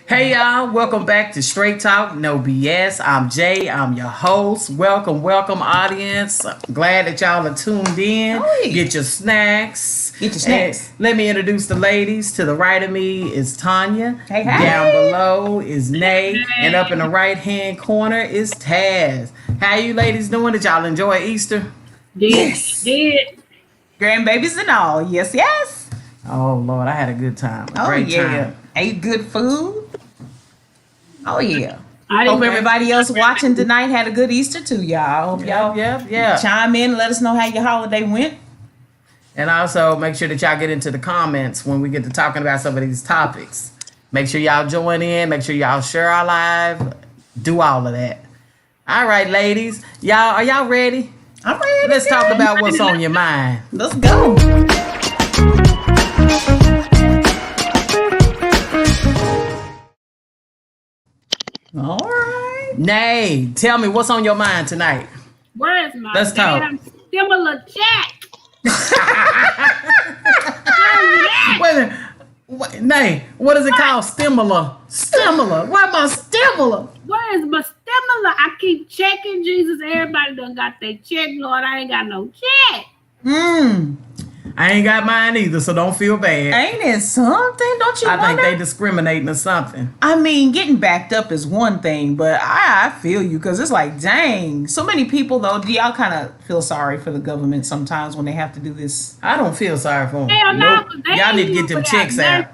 Hey y'all, welcome back to Straight Talk, No BS. I'm Jay, I'm your host. Welcome, audience. Glad that y'all are tuned in. Oh, yeah. Get your snacks. And let me introduce the ladies. To the right of me is Tanya. Hey. Down below is Nay. And up in the right hand corner is Taz. How you ladies doing? Did y'all enjoy Easter? Yes. Did. Grandbabies and all. Yes. Oh Lord, I had a good time. Great time. Ate good food. Oh yeah. I Hope didn't- everybody else watching tonight had a good Easter too, y'all. Hope y'all Yeah. chime in and let us know how your holiday went. And also make sure that y'all get into the comments when we get to talking about some of these topics. Make sure y'all join in. Make sure y'all share our live. Do all of that. All right, ladies. Are y'all ready? I'm ready. Let's talk about what's on your mind. Let's go. All right. Nay, tell me what's on your mind tonight. Where is my Let's talk. damn similar check? Wait a minute. Nay, what is it called? Stimula. Where my stimula? Where is my stimulus? I keep checking, Jesus. Everybody done got their check, Lord. I ain't got no check. I ain't got mine either, so don't feel bad. Ain't it something? Don't you I wonder? think they discriminating or something. I mean, getting backed up is one thing, but I feel you because it's like, dang. So many people, though, do y'all kind of feel sorry for the government sometimes when they have to do this? I don't feel sorry for them. Hell no, Nope. they Y'all need to ain't get them without checks out. nothing.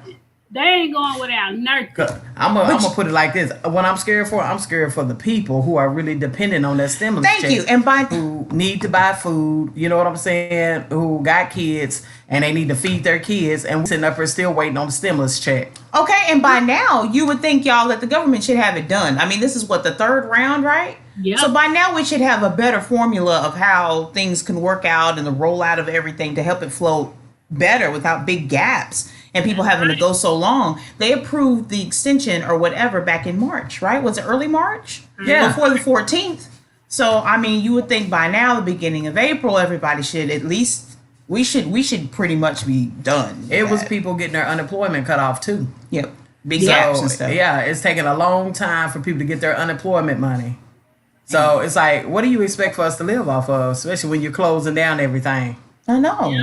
They ain't going without nothing. I'm gonna put it like this. What I'm scared for the people who are really dependent on that stimulus check. Thank you. And by Who need to buy food, you know what I'm saying? Who got kids and they need to feed their kids, and we're sitting up here still waiting on the stimulus check. okay, and by now you would think y'all that the government should have it done. I mean, this is what the third round, right? Yep. So by now we should have a better formula of how things can work out and the rollout of everything to help it flow better without big gaps and people having to go so long. They approved the extension or whatever back in March, right? Was it early March? Yeah. Before the 14th. So I mean, you would think by now, the beginning of April, everybody should at least we should pretty much be done. It was people getting their unemployment cut off too. Yep. Big So, gaps and stuff. yeah, it's taking a long time for people to get their unemployment money. So it's like, what do you expect for us to live off of, especially when you're closing down everything? I know. Yeah.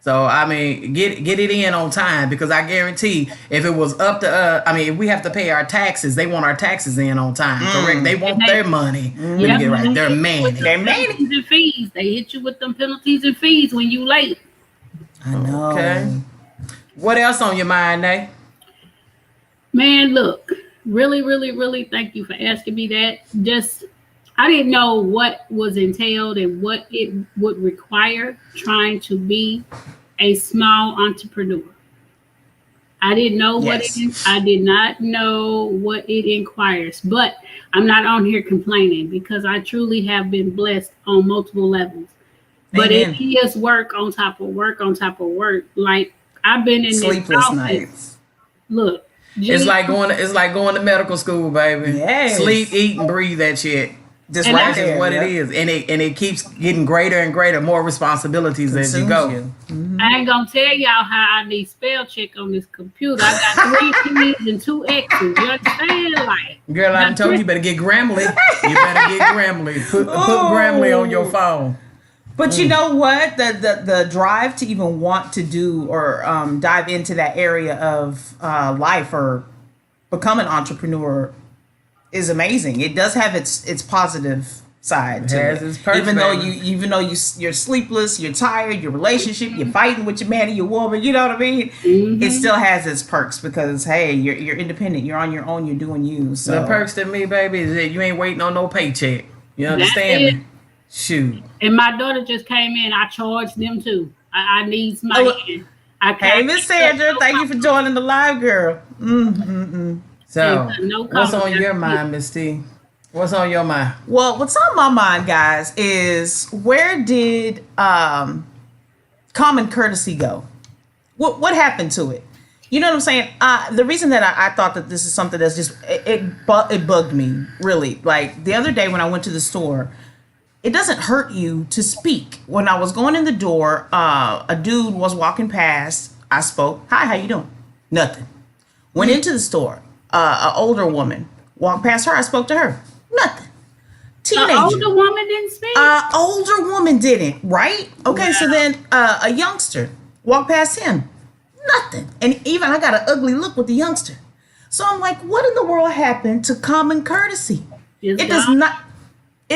So I mean, get it in on time, because I guarantee if it was up to if we have to pay our taxes, they want our taxes in on time. Correct? They want their money. Let me get it right. Their money. They're mad. Penalties and fees. They hit you with them penalties and fees when you late. I know. Okay. What else on your mind, Nay? Man, look, really, thank you for asking me that. Just, I didn't know what was entailed and what it would require trying to be a small entrepreneur. I didn't know I did not know what it inquires, but I'm not on here complaining because I truly have been blessed on multiple levels. But Amen. it is work on top of work on top of work. Like, I've been in Sleepless this office. nights. Look, It's like going to medical school, baby. Yes. Sleep, eat, and breathe that shit. Just And right That's there. just what yep. it is, and it keeps getting greater and greater, more responsibilities as you go. Consumes I ain't gonna tell y'all how I need spell check on this computer. I got 3 T's and 2 X's. You understand? Like, Girl, I done told you, you better get Grammarly. You better get Grammarly. Put Grammarly on your phone. But you know what? The drive to even want to do or dive into that area of life or become an entrepreneur is amazing. It does have its positive side to has it. its perks, even though baby. you're sleepless, you're tired, your relationship, you're fighting with your man or your woman. You know what I mean? It still has its perks because hey, you're independent. You're on your own. You're doing you. So The perks to me, baby, is that you ain't waiting on no paycheck. You understand That's me? Shoot. and my daughter just came in. I charged them too. I need my hand. Hey, Miss Sandra, thank you for joining the live, girl. So, No what's on comment. your mind, Miss T? What's on your mind? Well, what's on my mind, guys, is where did common courtesy go? What happened to it? You know what I'm saying? The reason that I thought that this is something that's just it bugged me really. Like the other day when I went to the store, it doesn't hurt you to speak. When I was going in the door, a dude was walking past. I spoke. Hi, how you doing? Nothing. Went into the store. An older woman walked past her. I spoke to her. Nothing. An Teenager. older woman didn't speak? Older woman didn't, right? Okay, so then a youngster walked past him. Nothing. And even I got an ugly look with the youngster. So I'm like, what in the world happened to common courtesy? It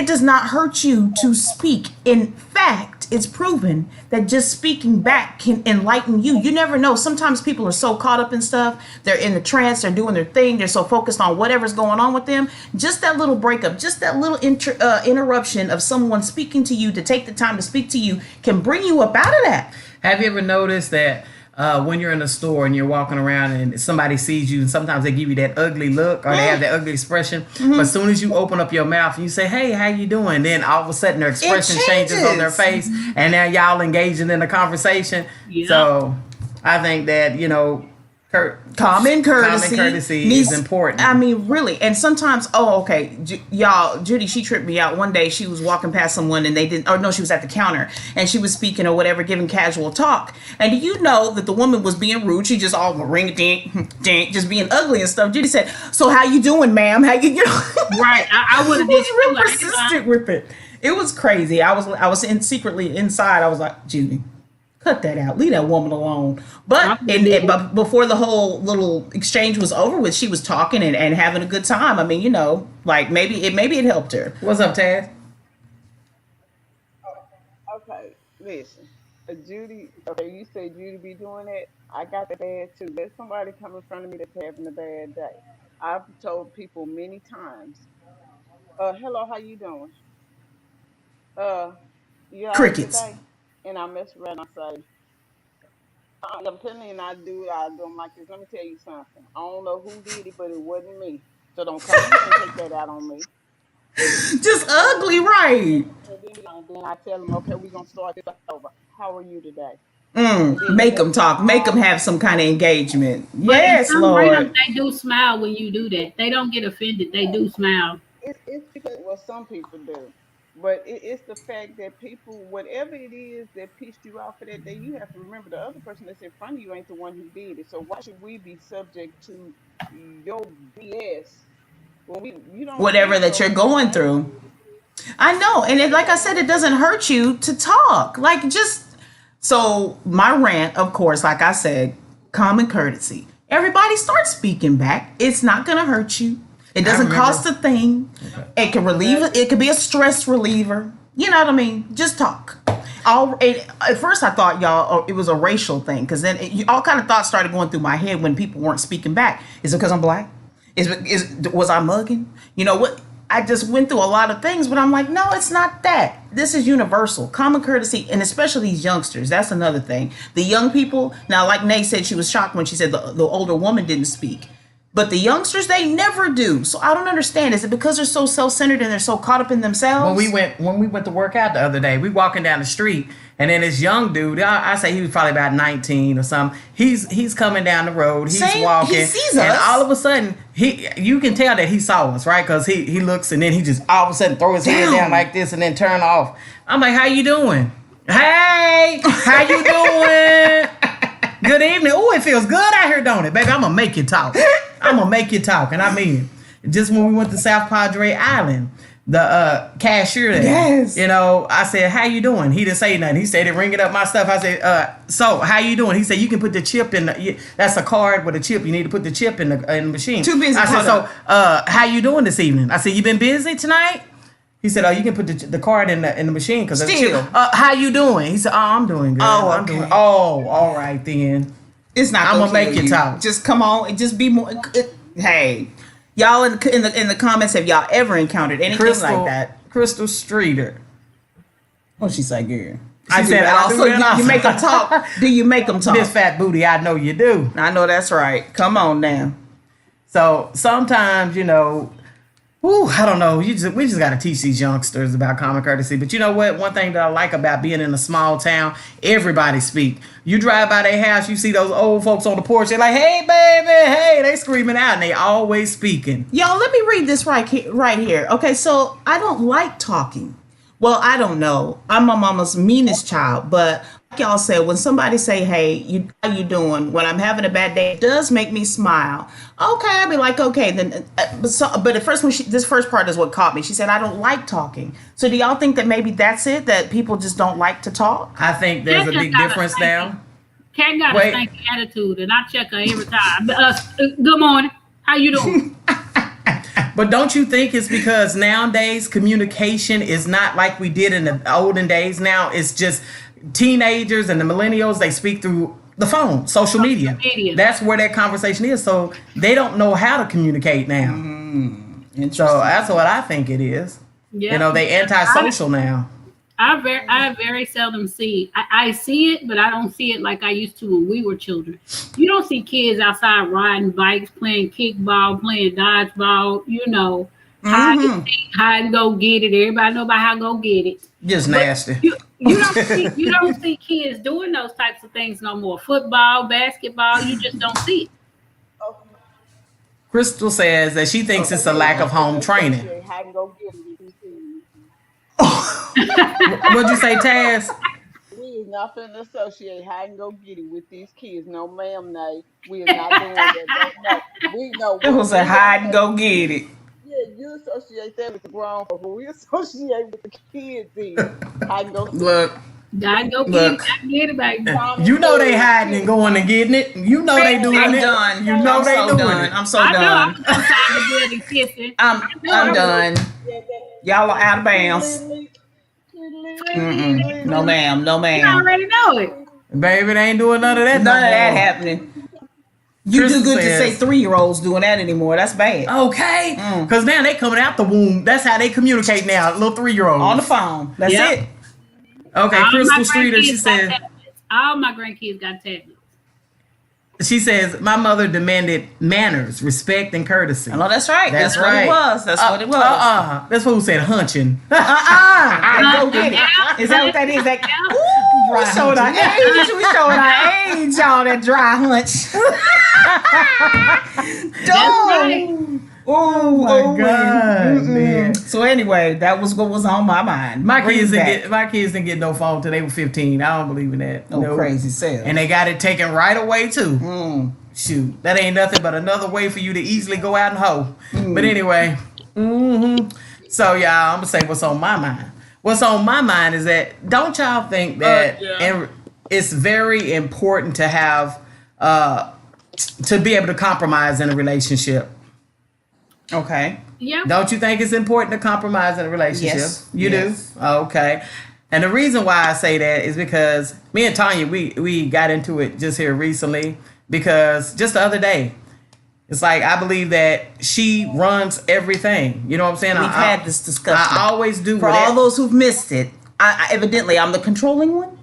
does not hurt you to speak. In fact, it's proven that just speaking back can enlighten you. You never know. Sometimes people are so caught up in stuff. They're in the trance. They're doing their thing. They're so focused on whatever's going on with them. Just that little breakup, just that little interruption of someone speaking to you to take the time to speak to you can bring you up out of that. Have you ever noticed that when you're in a store and you're walking around and somebody sees you and sometimes they give you that ugly look or they have that ugly expression, but as soon as you open up your mouth and you say, hey, how you doing? Then all of a sudden their expression changes on their face and now y'all engaging in a conversation. Yeah. So I think that, common courtesy is important. I mean, really. And sometimes, y'all, Judy, she tripped me out. One day she was walking past someone and she was at the counter and she was speaking or whatever, giving casual talk. And do you know that the woman was being rude? She just all ring ding, just being ugly and stuff. Judy said, so how you doing, ma'am? How you Right. I would have been real persistent with it. It was crazy. I was secretly inside. I was like, Judy, cut that out. Leave that woman alone. But before the whole little exchange was over with, she was talking and having a good time. I mean, like maybe it helped her. What's up, Taz? Okay, listen. Judy, okay, you said Judy be doing that. I got that bad too. There's somebody come in front of me that's having a bad day. I've told people many times, hello, how you doing? You all right Crickets. today? And I mess around and I say, I'm telling you, I do them like this. Let me tell you something. I don't know who did it, but it wasn't me. So don't come here and take that out on me. Just ugly, right? And then I tell them, okay, we're going to start this over. How are you today? Make them talk. Make them have some kind of engagement. But yes, Lord. They do smile when you do that. They don't get offended. They do smile. It's because some people do. But it's the fact that people, whatever it is that pissed you off for that day, you have to remember the other person that's in front of you ain't the one who did it. So why should we be subject to your BS when whatever that you're going through? I know. And like I said, it doesn't hurt you to talk. So my rant, of course, like I said, common courtesy. Everybody start speaking back. It's not going to hurt you. It doesn't cost a thing. It can relieve it. It could be a stress reliever. You know what I mean? Just talk. At first I thought, y'all, it was a racial thing, because then all kind of thoughts started going through my head when people weren't speaking back. Is it because I'm black? Was I mugging? You know what? I just went through a lot of things, but I'm like, no, it's not that. This is universal. Common courtesy, and especially these youngsters. That's another thing. The young people, now, like Nay said, she was shocked when she said the older woman didn't speak. But the youngsters, they never do. So I don't understand. Is it because they're so self-centered and they're so caught up in themselves? When we went to work out the other day, we walking down the street, and then this young dude, I say he was probably about 19 or something. He's coming down the road. He's walking. He sees us. And all of a sudden, you can tell that he saw us, right? Because he looks, and then he just all of a sudden throw his head down like this and then turn off. I'm like, how you doing? Hey, how you doing? Good evening. Oh, it feels good out here, don't it? Baby, I'm going to make you talk. I'm going to make you talk. And I mean, just when we went to South Padre Island, the cashier there, yes. I said, how you doing? He didn't say nothing. He said, ringing up my stuff. I said, so how you doing? He said, you can put the chip in that's a card with a chip. You need to put the chip in the machine. Too busy. I said, so how you doing this evening? I said, you been busy tonight? He said, oh, you can put the card in the machine because of the chip. How you doing? He said, oh, I'm doing good. Oh, okay. I'm doing. Oh, all right then. It's not. I'm gonna make you talk. Just come on and just be more. Hey, y'all in the comments, have y'all ever encountered anything like that? Crystal Streeter. What she say, girl? I said, also you make them talk. Do you make them talk? This fat booty, I know you do. I know that's right. Come on now. So sometimes, I don't know. We just got to teach these youngsters about common courtesy. But you know what? One thing that I like about being in a small town, everybody speak. You drive by their house, you see those old folks on the porch. They're like, hey, baby, hey. They screaming out, and they always speaking. Y'all, let me read this right here. Okay, so I don't like talking. Well, I don't know. I'm my mama's meanest child, but y'all said, when somebody say, "Hey, how you doing?" When I'm having a bad day, it does make me smile. Okay, I'd be like, okay, then. But at first, this first part is what caught me. She said, "I don't like talking." So do y'all think that maybe that's it? That people just don't like to talk? I think there's a big difference now. Kat got a stanky attitude, and I check her every time. Good morning. How you doing? But don't you think it's because nowadays communication is not like we did in the olden days? Now it's just teenagers and the millennials, they speak through the phone, social media. That's where that conversation is. So they don't know how to communicate now. So that's what I think it is. Yeah. They antisocial now. I very seldom see. I see it, but I don't see it like I used to when we were children. You don't see kids outside riding bikes, playing kickball, playing dodgeball. Hide and go get it. Everybody know about how to go get it. Just nasty. You don't see kids doing those types of things no more. Football, basketball, you just don't see it. Crystal says that she thinks it's a lack of home training. What'd you say, Taz? We is not finna associate hide and go get it with these kids. No, ma'am, no. We are not doing that. No, we know. It was a hide and go get it. Yeah, you associate that with the grown folk, but we associate with the kids then. Hide and go. Look. Gotta go get it, baby. You know they hiding and going and getting it. You know they doing I'm it. Done. You know I'm they so doing done. it. I'm so done. I'm done. Y'all are out of bounds. No ma'am. No ma'am. You already know it. Baby, they ain't doing none of that. None of that happening. You Crystal do good to say 3-year-olds doing that anymore. That's bad. Okay. Because now they coming out the womb. That's how they communicate now. Little 3-year-olds. On the phone. That's it. Okay, Crystal Streeter, she said. All my grandkids got tablets. She says, my mother demanded manners, respect, and courtesy. No, that's right. That's right. What it was. That's what it was. That's what who said hunching. Go get it. Is that what that is? That we showed our age. We showed our age, y'all. That dry hunch. That's right. Oh my God, man. So anyway, that was what was on my mind. My kids didn't get no phone till they were 15. I don't believe in that. No crazy self. And they got it taken right away too. Shoot, that ain't nothing but another way for you to easily go out and hoe. But anyway, so y'all, I'm gonna say what's on my mind. What's on my mind is that don't y'all think that it's very important to have to be able to compromise in a relationship? Okay. Yeah. Don't you think it's important to compromise in a relationship? Yes. You do? Okay. And the reason why I say that is because me and Tanya, we got into it just here recently because just the other day, it's like I believe that she runs everything. You know what I'm saying? We've had this discussion. I always do. For all those who've missed it, evidently I'm the controlling one.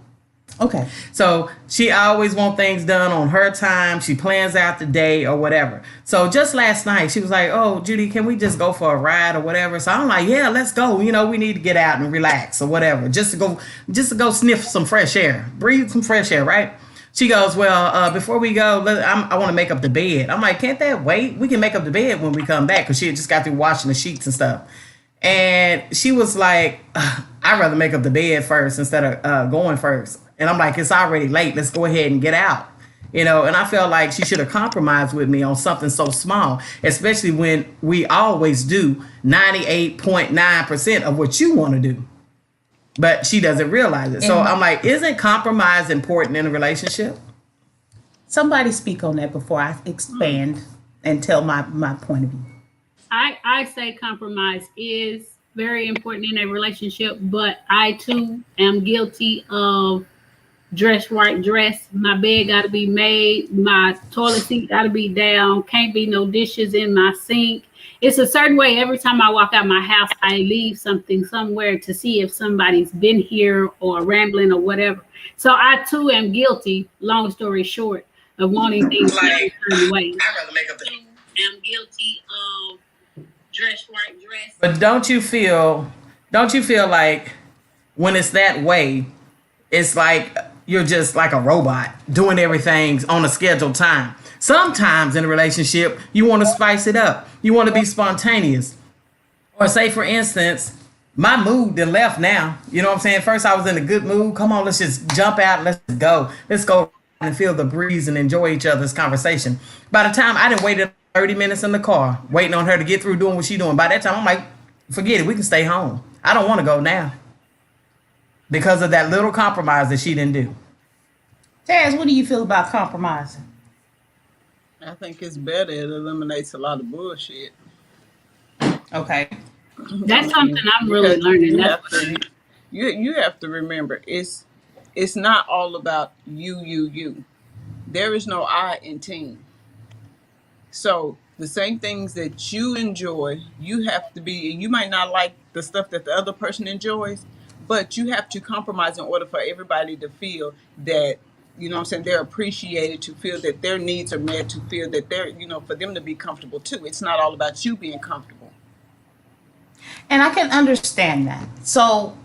Okay. So she always wants things done on her time. She plans out the day or whatever. So just last night, she was like, oh, Judy, can we just go for a ride or whatever? So I'm like, yeah, let's go. We need to get out and relax or whatever. Just to go sniff some fresh air, breathe some fresh air, right? She goes, well, before we go, I want to make up the bed. I'm like, can't that wait? We can make up the bed when we come back because she had just got through washing the sheets and stuff. And she was like, I'd rather make up the bed first instead of going first. And I'm like, it's already late. Let's go ahead and get out. And I felt like she should have compromised with me on something so small, especially when we always do 98.9% of what you want to do. But she doesn't realize it. So I'm like, isn't compromise important in a relationship? Somebody speak on that before I expand and tell my point of view. I say compromise is very important in a relationship, but I too am guilty of dress right dress. My bed got to be made. My toilet seat got to be down. Can't be no dishes in my sink. It's a certain way. Every time I walk out my house, I leave something somewhere to see if somebody's been here or rambling or whatever. So I too am guilty, long story short, of wanting things like a certain way. I'd rather make up the I'm guilty of dress right dress. But don't you feel like when it's that way, it's like you're just like a robot doing everything on a scheduled time. Sometimes in a relationship, you want to spice it up. You want to be spontaneous. Or say, for instance, my mood then left now. You know what I'm saying? First I was in a good mood. Come on, let's just jump out. Let's go. Let's go and feel the breeze and enjoy each other's conversation. By the time I done waited 30 minutes in the car, waiting on her to get through doing what she doing. By that time, I'm like, forget it. We can stay home. I don't want to go now. Because of that little compromise that she didn't do. Taz, what do you feel about compromising? I think it's better. It eliminates a lot of bullshit. Okay. That's something I'm really learning. You have to remember, it's not all about you. There is no I in team. So the same things that you enjoy, you have to be. You might not like the stuff that the other person enjoys, but you have to compromise in order for everybody to feel that, you know what I'm saying, they're appreciated, to feel that their needs are met, to feel that they're, you know, for them to be comfortable too. It's not all about you being comfortable. And I can understand that. So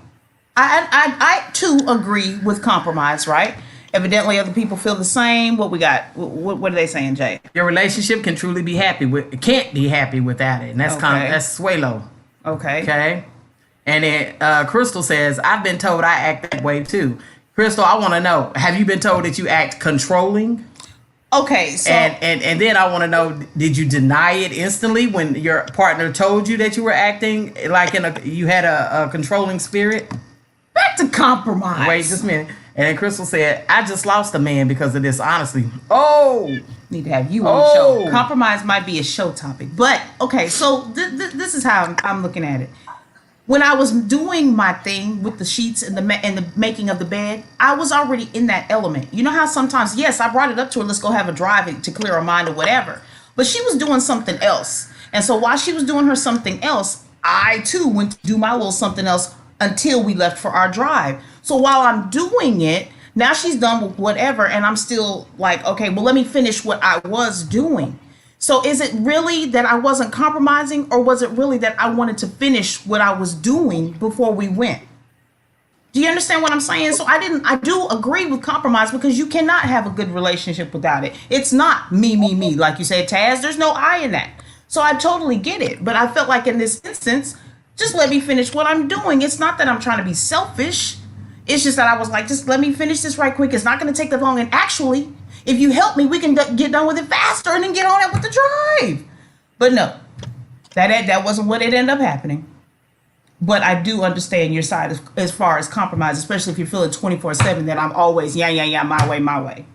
I too agree with compromise, right? Evidently other people feel the same. What we got? What are they saying, Jay? Your relationship can truly be happy with, can't be happy without it. And that's that's Swalo. Okay. Okay. And then Crystal says, I've been told I act that way too. Crystal, I want to know, have you been told that you act controlling? Okay, so and then I want to know, did you deny it instantly when your partner told you that you were acting like you had a controlling spirit? back to compromise. Wait just a minute. And then Crystal said, I just lost a man because of this, honestly. Oh! Need to have you on the show. Compromise might be a show topic. But, okay, so this is how I'm looking at it. When I was doing my thing with the sheets and the making of the bed, I was already in that element. You know how sometimes, yes, I brought it up to her, let's go have a drive to clear her mind or whatever. But she was doing something else. And so while she was doing her something else, I too went to do my little something else until we left for our drive. So while I'm doing it, now she's done with whatever, and I'm still like, okay, well, let me finish what I was doing. So is it really that I wasn't compromising, or was it really that I wanted to finish what I was doing before we went? Do you understand what I'm saying? So I do agree with compromise, because you cannot have a good relationship without it. It's not me. Like you said, Taz, there's no I in that. So I totally get it. But I felt like in this instance, just let me finish what I'm doing. It's not that I'm trying to be selfish. It's just that I was like, just let me finish this right quick. It's not going to take that long. And actually, if you help me, we can get done with it faster and then get on it with the drive. But no, that wasn't what it ended up happening. But I do understand your side as far as compromise, especially if you're feeling 24/7 that I'm always, yeah, my way.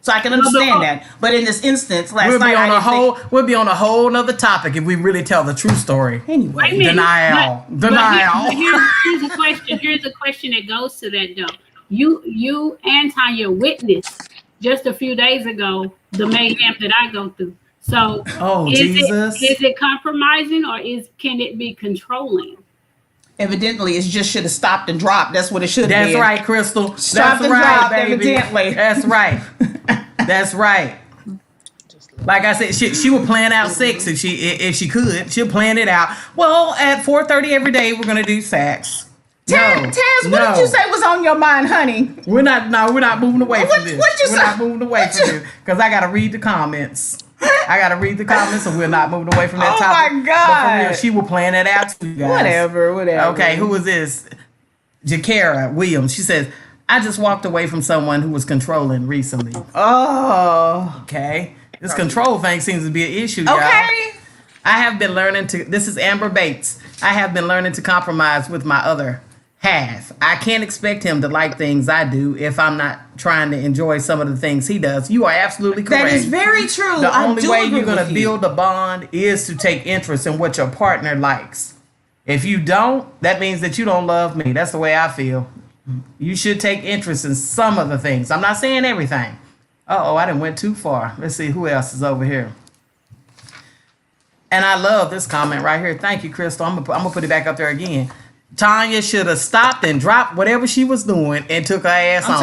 So I can understand that. But in this instance, we'll be on a whole nother topic if we really tell the true story. Anyway, denial. Here's a question that goes to that though. You and Tanya witnessed just a few days ago the mayhem that I go through. So is it compromising, or can it be controlling? Evidently, it just should have stopped and dropped. That's what it should have been. That's right, Crystal. Stopped and dropped, baby. Evidently. That's right. That's right. Like I said, she would plan out sex if she could. She'll plan it out. Well, at 4:30 every day, we're gonna do sex. Taz, what did you say was on your mind, honey? We're not moving away from this. What'd you say? We're not moving away from this because I gotta read the comments. So we're not moving away from that topic. Oh my God. But for real, she will plan it out too, guys. Whatever. Okay, who is this? Jakara Williams. She says, I just walked away from someone who was controlling recently. Oh. Okay. This control thing seems to be an issue, y'all. Okay. I have been learning this is Amber Bates. I have been learning to compromise with my other half. I can't expect him to like things I do if I'm not trying to enjoy some of the things he does. You are absolutely correct. That is very true. The only way you're going to build a bond is to take interest in what your partner likes. If you don't, that means that you don't love me. That's the way I feel. You should take interest in some of the things. I'm not saying everything. I done went too far. Let's see who else is over here. And I love this comment right here. Thank you, Crystal. I'm gonna put it back up there again. Tanya should have stopped and dropped whatever she was doing and took her ass on. I'm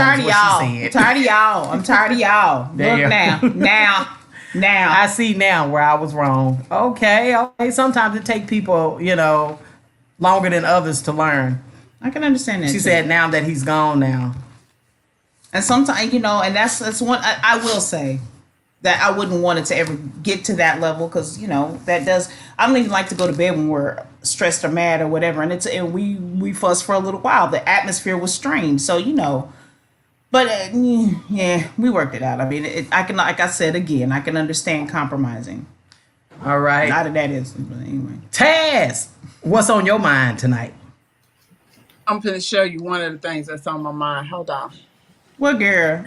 tired of y'all. Look now. I see now where I was wrong. Okay. Sometimes it takes people, longer than others to learn. I can understand that. She said now that he's gone now. And sometimes, and that's one I will say. that I wouldn't want it to ever get to that level, because that does. I don't even like to go to bed when we're stressed or mad or whatever, and we fuss for a little while. The atmosphere was strained, so But yeah, we worked it out. I mean, I can, like I said again, I can understand compromising. All right. Not that that is, but anyway. Taz, what's on your mind tonight? I'm going to show you one of the things that's on my mind. Hold on. What, girl?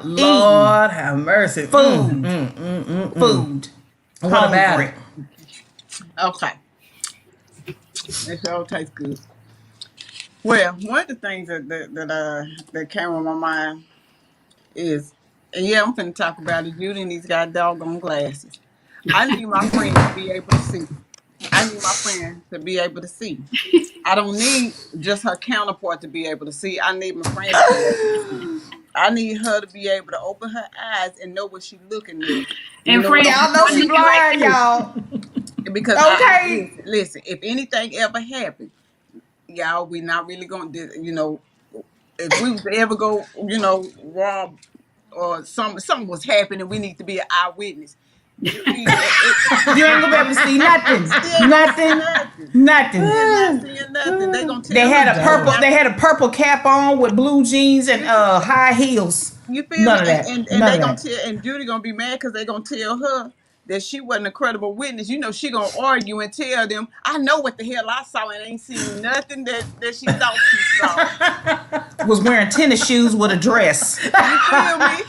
Lord have mercy. Food. Food. What about it? Okay. It sure tastes good. Well, one of the things that came on my mind is, and yeah, I'm finna talk about it. Judy and these got doggone glasses. I need my friend to be able to see. I need my friend to be able to see. I don't need just her counterpart to be able to see. I need my friend to be able to see. I need her to be able to open her eyes and know what she's looking at. And friend, y'all know she blind, y'all. Because okay, listen, if anything ever happened, y'all, we not really gonna, if we was to ever go, rob or something was happening, we need to be an eyewitness. You ain't gonna be able to see nothing. Nothing. They gonna tell They had a purple cap on with blue jeans and high heels. You feel None me? Of that. And they gonna tell, and Judy gonna be mad because they gonna tell her that she wasn't a credible witness. She gonna argue and tell them, I know what the hell I saw and ain't seen nothing that she thought she saw. Was wearing tennis shoes with a dress. You feel me?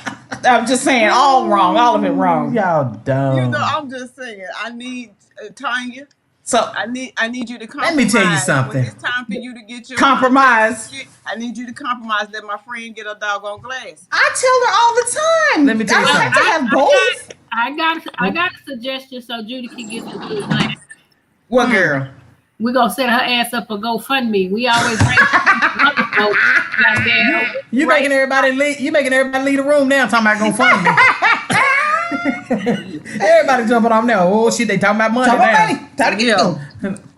I'm just saying, all wrong, all of it wrong. Y'all dumb. I'm just saying, I need Tanya. So I need you to compromise. Let me tell you something. When it's time for you to get your compromise. I need you to compromise. Let my friend get a doggone glass. I tell her all the time. Let me tell you something. I have to have both. I got a suggestion so Judy can get the blue glass. What girl? We're gonna set her ass up a GoFundMe. We always raise You making everybody leave the room now talking about GoFundMe. Everybody jumping on there. Oh shit, they talking about money now. Time to get them.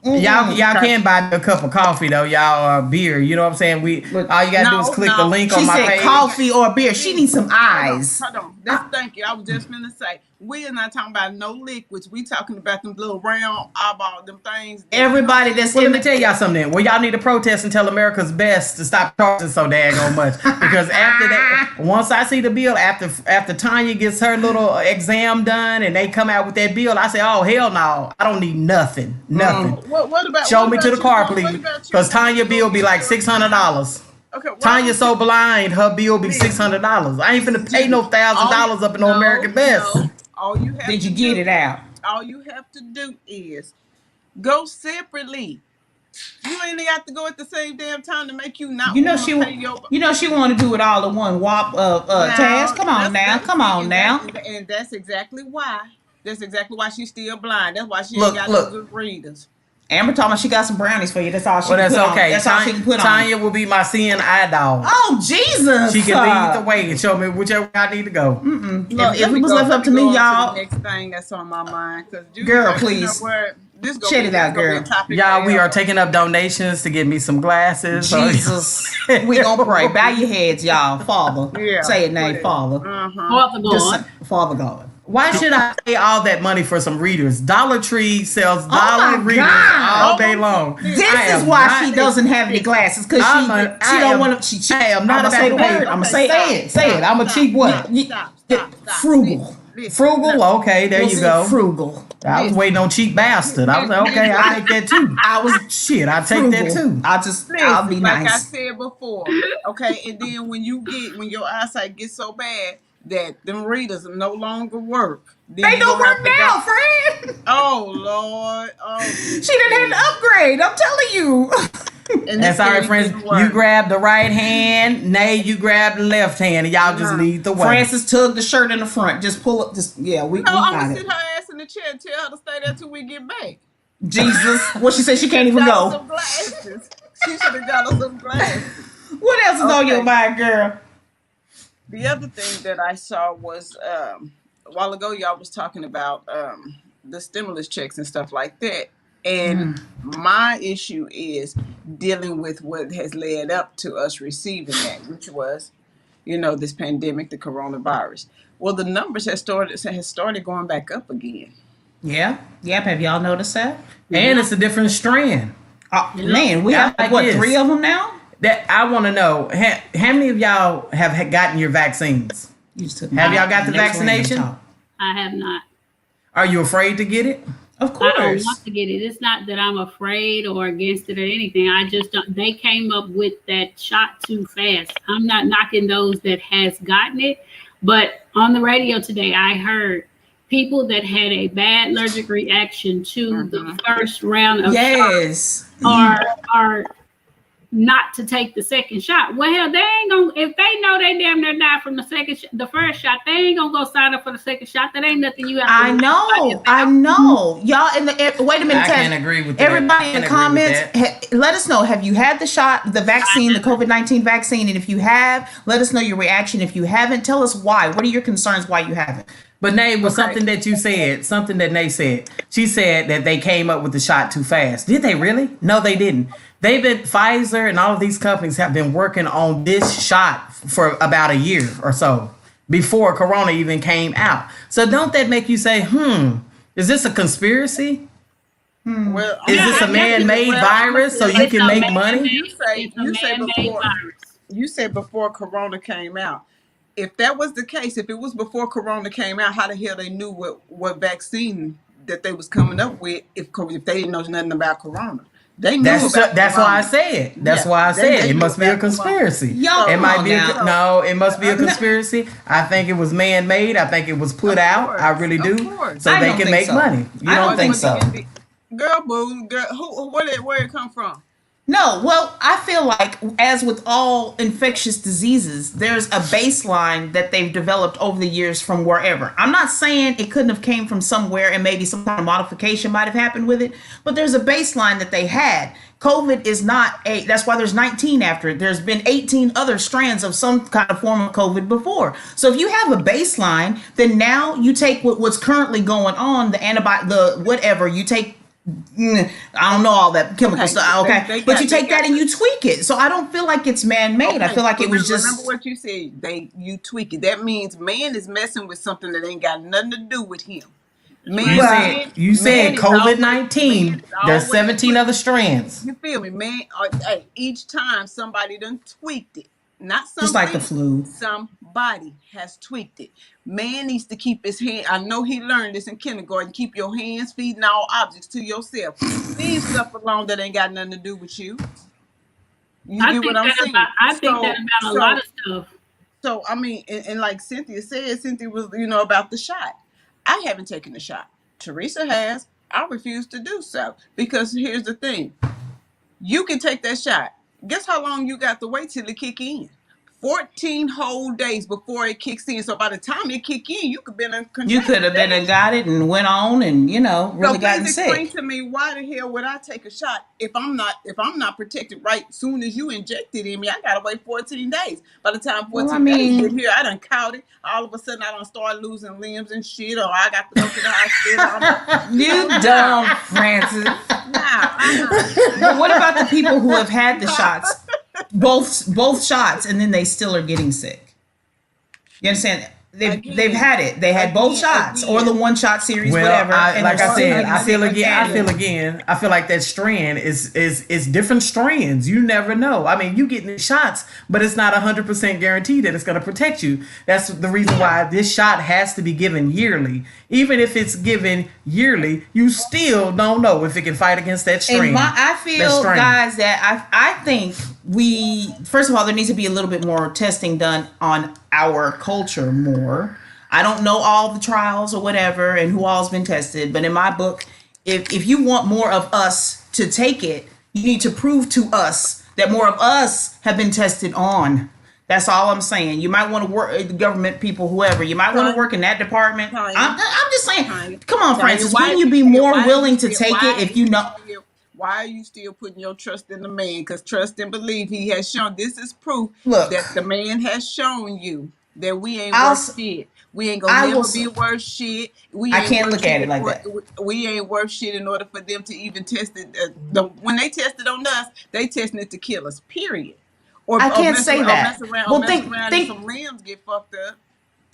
Y'all can buy a cup of coffee though, y'all, beer. You know what I'm saying? All you gotta do is click the link on my page. She said coffee or beer. She needs some eyes. Hold on. Thank you. I was just gonna say we are not talking about no liquids. We talking about them little round eyeball, them things. Everybody that's let me tell y'all something. Well, y'all need to protest and tell America's Best to stop charging so daggone much. Because after that, once I see the bill, after Tanya gets her little exam done and they come out with that bill, I say, oh hell no, I don't need nothing. What about show me to the car, please? Because Tanya bill be like $600. Okay, Tanya's so blind, her bill be $600. I ain't finna pay no $1,000 up in no American Best. No. All you have Did you get it out? All you have to do is go separately. You ain't got to go at the same damn time to make you not. She want to do it all in one whop of task. Come on now. And that's exactly why. That's exactly why she's still blind. That's why she ain't got no good readers. Amber told me she got some brownies for you. That's all she can put on. That's all she can put on. Tanya will be my seeing eye dog. Oh, Jesus. She can lead the way and show me whichever way I need to go. Look, if it was left up to me, y'all. Next thing that's on my mind. Girl, please. Shed it out, girl. Y'all, we are taking up donations to get me some glasses. Jesus. We gonna pray. Bow your heads, y'all. Father. Yeah, say it name, Father. Father God. Father God. Why should I pay all that money for some readers? Dollar Tree sells dollar readers all day long. This is why she doesn't have any glasses, because she don't want to. She am not say the word. I'm gonna say it. Say it. I'm a cheap what? Frugal. Frugal. Okay, there you go. Frugal. I was waiting on cheap bastard. I was like, okay, I'll take that too. I'll take that too. I'll be nice. Like I said before. Okay, and then when your eyesight gets so bad that them readers no longer work. They don't work now, friend. Oh Lord. Oh. She didn't have to upgrade. I'm telling you. And that's all right, friends. You grab the right hand, Nay, you grab the left hand, and y'all just lead the way. Francis tugged the shirt in the front. Just pull up. I'm gonna sit her ass in the chair and tell her to stay there till we get back. Jesus. What she said, she can't even go. Some glasses. She should have got us some glasses. What else is on your mind, girl? The other thing that I saw was a while ago, y'all was talking about the stimulus checks and stuff like that. And my issue is dealing with what has led up to us receiving that, which was, this pandemic, the coronavirus. Well, the numbers has started going back up again. Yeah. Yep. Have y'all noticed that? And it's a different strand. Oh, man, we I have like what, this. 3 of them now? That I want to know. How many of y'all have gotten your vaccines? You just took Have my y'all got the next random vaccination? talk. I have not. Are you afraid to get it? Of I don't course. want to get it. It's not that I'm afraid or against it or anything. I just don't. They came up with that shot too fast. I'm not knocking those that has gotten it, but on the radio today, I heard people that had a bad allergic reaction to the first round of Yes. shots are not to take the second shot. Well, hell, they ain't gonna, if they know they damn near died from the first shot, they ain't gonna go sign up for the second shot. That ain't nothing you have to I know. Y'all wait a minute. I can't agree with that. Everybody in the Can't agree with comments, let us know. Have you had the shot, the vaccine, the COVID-19 vaccine? And if you have, let us know your reaction. If you haven't, tell us why. What are your concerns why you haven't? But Nay, was something that you said, something that Nay said. She said that they came up with the shot too fast. Did they really? No, they didn't. Pfizer and all of these companies have been working on this shot for about a year or so before Corona even came out. So don't that make you say, is this a conspiracy? Well, Is this a man-made virus so you can make money? You said before Corona came out. If that was the case, if it was before Corona came out, how the hell they knew what vaccine that they was coming up with if they didn't know nothing about Corona? They knew That's why I said. That's why I said it must be a conspiracy. It might be it must be a conspiracy. I think it was man-made. I think it was put out. I really do. So they can make money. You don't think so? Girl, boo, girl, where it come from? No, well, I feel like, as with all infectious diseases, there's a baseline that they've developed over the years from wherever. I'm not saying it couldn't have came from somewhere and maybe some kind of modification might have happened with it, but there's a baseline that they had. COVID is not that's why there's 19 after it. There's been 18 other strands of some kind of form of COVID before. So if you have a baseline, then now you take what's currently going on, the antibiotic, the whatever, you take, I don't know all that chemical stuff. Okay, but you take that and you tweak it. So I don't feel like it's man-made. I feel like it was just. Remember what you said. You tweak it. That means man is messing with something that ain't got nothing to do with him. You said COVID-19. There's 17 other strands. You feel me, man? Each time somebody done tweaked it. Not somebody. Just like the flu. Somebody has tweaked it. Man needs to keep his hand. I know he learned this in kindergarten. Keep your hands, feet, and all objects to yourself. Leave stuff alone that ain't got nothing to do with you. You get what I'm saying? I think that about a lot of stuff. So I mean, and like Cynthia said, Cynthia was about the shot. I haven't taken the shot. Teresa has. I refuse to do so because here's the thing: you can take that shot. Guess how long you got to wait till it kick in? 14 whole days before it kicks in. So by the time it kick in, you could have been You could have been and got it and went on and really gotten sick. Explain to me, why the hell would I take a shot if I'm not protected right soon as you inject it in me? I gotta wait 14 days. By the time 14 days get here, I done caught it. All of a sudden I done start losing limbs and shit, or I got to go to the hospital. You dumb Francis. But what about the people who have had the shots? Both shots, and then they still are getting sick. You understand? They've had it. They had both shots or the one shot series, whatever. I feel like that strand is different strands. You never know. I mean, you getting the shots, but it's not 100% guaranteed that it's going to protect you. That's the reason why this shot has to be given yearly. Even if it's given yearly, you still don't know if it can fight against that strain. I feel, guys, that I think first of all, there needs to be a little bit more testing done on our culture more. I don't know all the trials or whatever and who all's been tested, but in my book, if you want more of us to take it, you need to prove to us that more of us have been tested on. That's all I'm saying. You might want to work, the government people, whoever. You might want to work in that department. I'm just saying. Come on, Francis. Wouldn't you be more willing to take it if you know? Why are you still putting your trust in the man? Because trust and believe, he has shown. This is proof that the man has shown you that we ain't worth shit. We ain't gonna never be worth shit. I can't look at it like that. We ain't worth shit in order for them to even test it. When they tested on us, they testing it to kill us. Period. I can't say that. Mess around and some limbs get fucked up.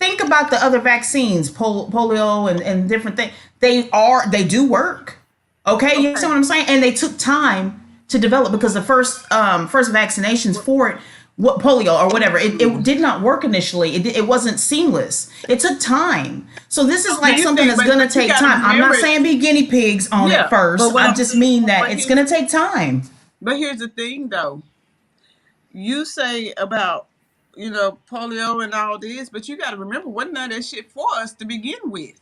think about the other vaccines, polio and different things. They do work. Okay, you see what I'm saying? And they took time to develop because the first vaccinations for it, what polio or whatever, it did not work initially. It wasn't seamless. It took time. So this is like something that's gonna take time. I'm not saying be guinea pigs on it first. I just mean that it's gonna take time. But here's the thing, though. You say about polio and all this, but you got to remember, wasn't none of that shit for us to begin with.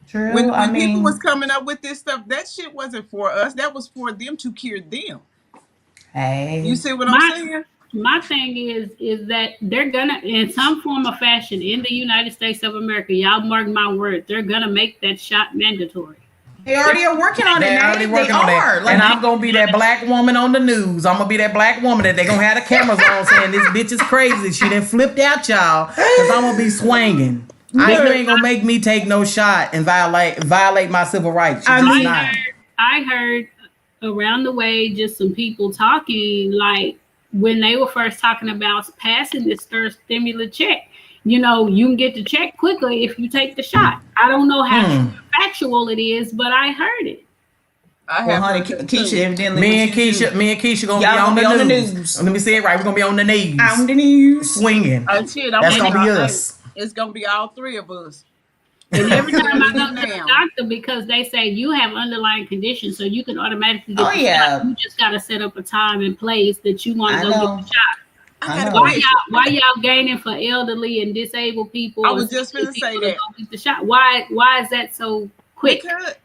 True. When I mean, people was coming up with this stuff, that shit wasn't for us. That was for them to cure them. hey, You see what I'm saying? My thing is that they're gonna, in some form or fashion, in the United States of America, y'all mark my word, they're gonna make that shot mandatory. they already are working on it. They're already working on that. Like, and I'm going to be that black woman on the news. I'm going to be that black woman that they're going to have the cameras on saying this bitch is crazy. She done flipped out, y'all, because I'm going to be swinging. You ain't going to make me take no shot and violate my civil rights. I heard around the way just some people talking, like when they were first talking about passing this third stimulus check. You can get the check quickly if you take the shot. I don't know how factual it is, but I heard it. Honey, Keisha evidently. Me and Keisha gonna be on the news. Let me say it right. We're gonna be on the news. On the news, swinging. That's gonna be us. It's gonna be all three of us. And every time I go to the doctor, because they say you have underlying conditions, so you can automatically get the shot. You just gotta set up a time and place that you want to go get the shot. Why y'all gaining for elderly and disabled people? I was just going to say that. Get the shot. Why is that so quick?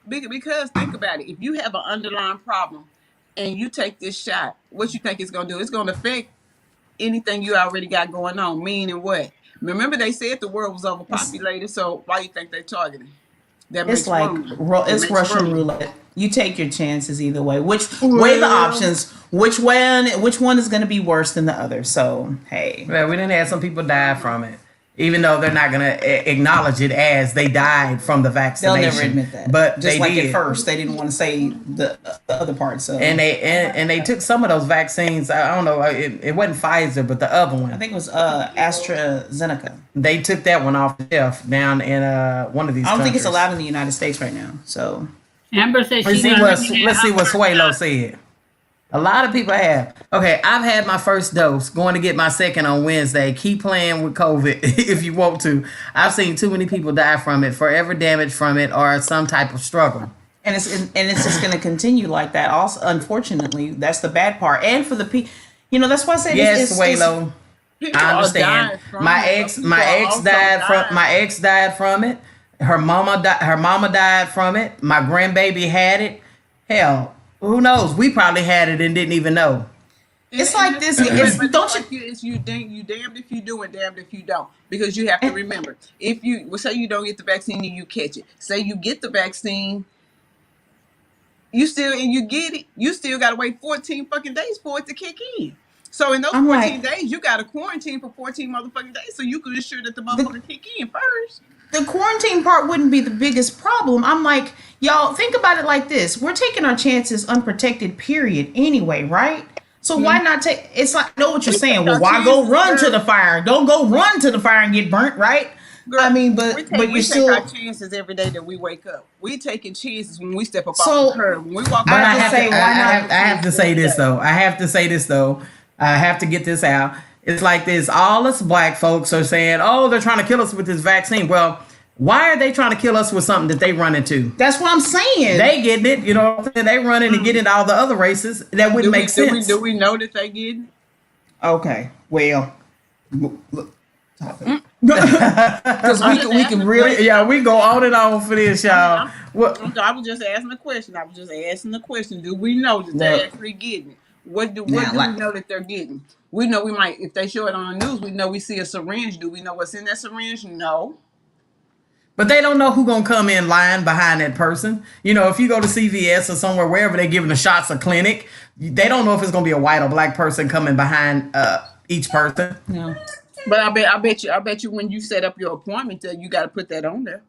Because think about it. If you have an underlying problem and you take this shot, what you think it's going to do? It's going to affect anything you already got going on. Meaning what? Remember they said the world was overpopulated, so why you think they're targeting? It's like it's Russian roulette. You take your chances either way. Weigh the options. Which one is going to be worse than the other? So hey, well, we didn't have some people die from it, even though they're not going to acknowledge it as they died from the vaccination. They'll never admit that. But just they like did. At first, they didn't want to say the other part. So and they took some of those vaccines. I don't know. It wasn't Pfizer, but the other one. I think it was AstraZeneca. They took that one off the shelf down in one of these. I don't think it's countries. allowed in the United States right now. So Amber says let's see what Suelo said. A lot of people have. Okay, I've had my first dose. Going to get my second on Wednesday. Keep playing with COVID if you want to. I've seen too many people die from it, forever damaged from it, or some type of struggle. And it's just going to continue like that. Also, unfortunately, that's the bad part. And for the people, that's why I said yes, Suelo. I understand. My ex died from it. Her mama died from it. My grandbaby had it. Hell, who knows? We probably had it and didn't even know. It's like this. You damned if you do and damned if you don't. Because you have to remember, if you say you don't get the vaccine and you catch it, say you get the vaccine, you get it, you still gotta wait 14 fucking days for it to kick in. So in those 14 days, you got to quarantine for 14 motherfucking days so you can ensure that the motherfucker kick in first. The quarantine part wouldn't be the biggest problem. I'm like, y'all, think about it like this. We're taking our chances unprotected, period, anyway, right? So why not take, it's like, I know what you're saying. Well, why go run to the fire? Don't go run to the fire and get burnt, right? Girl, I mean, but you still take our chances every day that we wake up. We taking chances when we step up off the curb. When we walk I have to say this though. I have to get this out. It's like this. All us black folks are saying, oh, they're trying to kill us with this vaccine. Well, why are they trying to kill us with something that they run into? That's what I'm saying. They getting it. You know what I'm saying? They running and getting all the other races. That wouldn't make sense. Do we know that they getting it? Okay. Well, look. Because we can really. Yeah, we go on and on for this, y'all. I was just asking a question. Do we know that they're actually getting it? What do we know that they're getting? We know we might, if they show it on the news, we know we see a syringe. Do we know what's in that syringe? No. But they don't know who's going to come in line behind that person. You know, if you go to CVS or somewhere, wherever they're giving the shots or clinic, they don't know if it's going to be a white or black person coming behind each person. No. But I bet you when you set up your appointment, you got to put that on there.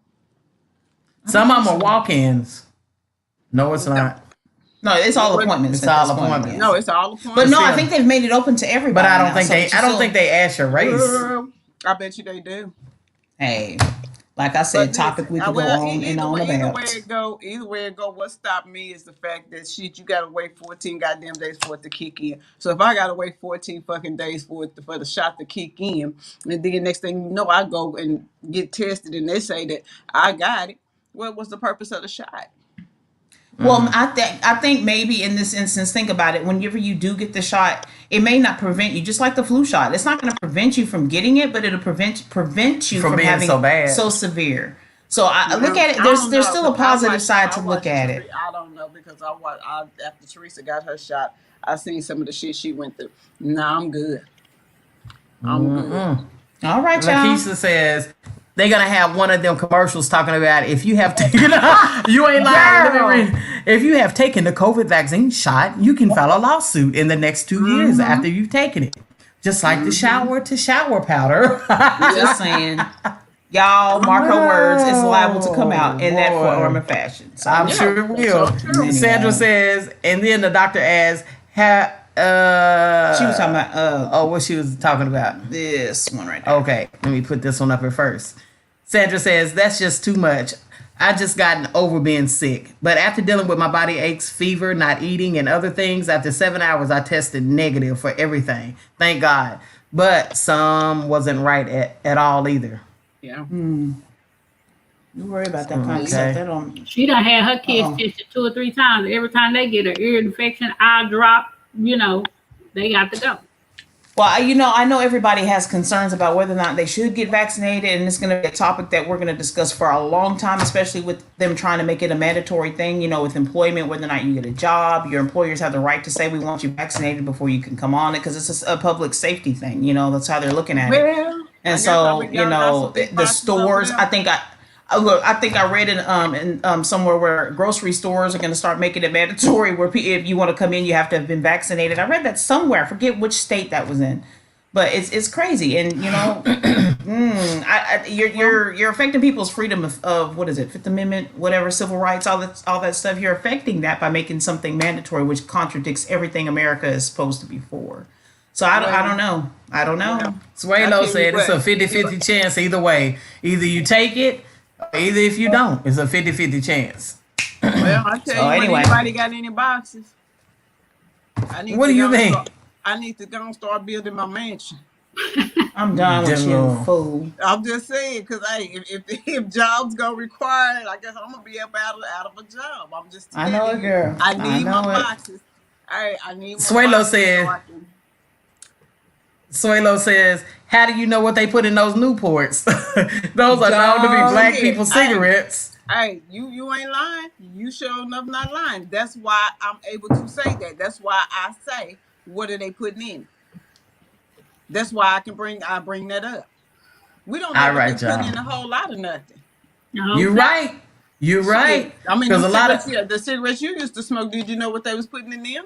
Some of them are walk-ins. No, it's not. No, it's all appointments. It's all appointments. No, it's all appointments. But no, I think they've made it open to everybody. But I don't think they ask your race. I bet you they do. Hey, like I But said, topic listen, we could go well, on and on either way about. it go, what stopped me is the fact that shit, you gotta wait 14 goddamn days for it to kick in. So if I gotta wait 14 fucking days for the shot to kick in, and then next thing you know, I go and get tested, and they say that I got it. What was the purpose of the shot? Well, I think maybe in this instance, think about it. Whenever you do get the shot, it may not prevent you, just like the flu shot. It's not going to prevent you from getting it, but it'll prevent you From from being having so bad. so severe. So I look Well, at it. I There's don't there's know still a because positive side to look at it. I don't know because after Teresa got her shot, I seen some of the shit she went through. Nah, I'm good. I'm good. All right, y'all. Lakeisha says they're gonna have one of them commercials talking about if you have taken you ain't lying. Let me read. If you have taken the COVID vaccine shot, you can file a lawsuit in the next 2 years after you've taken it. Just like the shower to shower powder. Just saying. Y'all mark her words. It's liable to come out in that boy. form or fashion. So I'm sure it will. so true. Sandra says, and then the doctor asks, she was talking about what she was talking about. this one right there. Okay, let me put this one up here first. Sandra says, that's just too much. I just gotten over being sick. But after dealing with my body aches, fever, not eating, and other things, after 7 hours, I tested negative for everything. Thank God. But some wasn't right at all either. Yeah. You worry about that kind of stuff. That don't. She done had her kids tested 2 or 3 times. Every time they get an ear infection, eye drop, they got to go. Well, I know everybody has concerns about whether or not they should get vaccinated, and it's going to be a topic that we're going to discuss for a long time, especially with them trying to make it a mandatory thing, with employment, whether or not you get a job. Your employers have the right to say, we want you vaccinated before you can come on it, because it's a public safety thing. That's how they're looking at it. Well, And so, the stores, I think I read in somewhere where grocery stores are going to start making it mandatory where if you want to come in, you have to have been vaccinated. I read that somewhere. I forget which state that was in, but it's crazy. And you're affecting people's freedom of what is it, Fifth Amendment, whatever, civil rights, all that stuff. You're affecting that by making something mandatory, which contradicts everything America is supposed to be for. So I don't know. Yeah. Swalo said it's a 50-50 chance either way. Either you take it, or either if you don't, it's a 50-50 chance. Well, I tell you, anyway. anybody got any boxes? What do you think? I need to go and start building my mansion. I'm done with you, fool. I'm just saying, because if jobs go require it, I guess I'm gonna be up out of a job. I'm just telling I know it, girl. I need my know it. boxes. I need my Swalo boxes said- so I can- Suelo says, how do you know what they put in those Newports? Those are known to be black people cigarettes. Hey, you ain't lying. You sure enough not lying. That's why I'm able to say that. That's why I say, what are they putting in? That's why I bring that up. We don't know All what right, they're putting y'all. in a whole lot of nothing. You're right. You're right. I mean, Because a lot of the cigarettes you used to smoke, did you know what they was putting in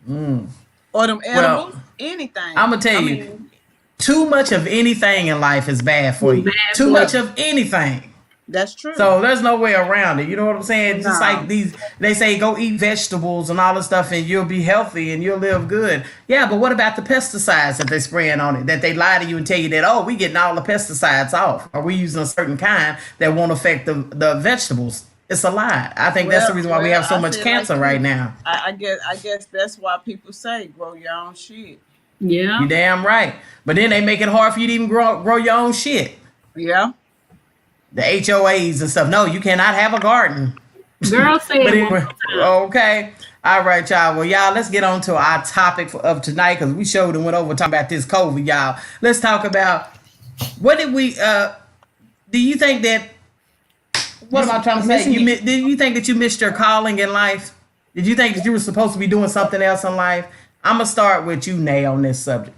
them? Or them edibles? Anything. I'm gonna tell you, too much of anything in life is bad for you. Too much of anything. That's true. So there's no way around it. You know what I'm saying? Just No. like they say go eat vegetables and all this stuff and you'll be healthy and you'll live good. Yeah, but what about the pesticides that they're spraying on it? That they lie to you and tell you that, oh, we getting all the pesticides off. Or we using a certain kind that won't affect the vegetables. It's a lie. I think that's the reason why we have so much cancer right now. I guess that's why people say grow your own shit. Yeah. You damn right. But then they make it hard for you to even grow your own shit. Yeah. The HOAs and stuff. No, you cannot have a garden. Girl say But it anyway, one more time. okay. All right, y'all. Well, y'all, let's get on to our topic of tonight because we showed and went over talking about this COVID, y'all. Let's talk about what did we, do you think that, what am I trying to say? Did you think that you missed your calling in life? Did you think that you were supposed to be doing something else in life? I'm going to start with you, Nay, on this subject.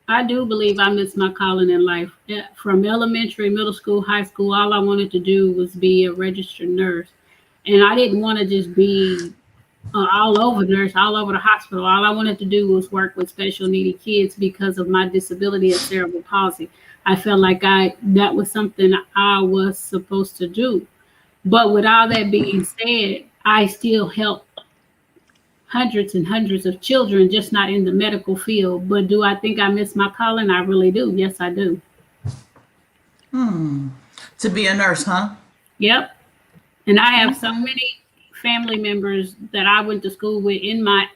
I do believe I missed my calling in life. From elementary, middle school, high school, all I wanted to do was be a registered nurse. And I didn't want to just be all over nurse, all over the hospital. All I wanted to do was work with special needy kids because of my disability of cerebral palsy. I felt like that was something I was supposed to do. But with all that being said, I still help hundreds and hundreds of children, just not in the medical field. But do I think I miss my calling? I really do. Yes, I do. To be a nurse, huh? Yep. And I have so many family members that I went to school with in my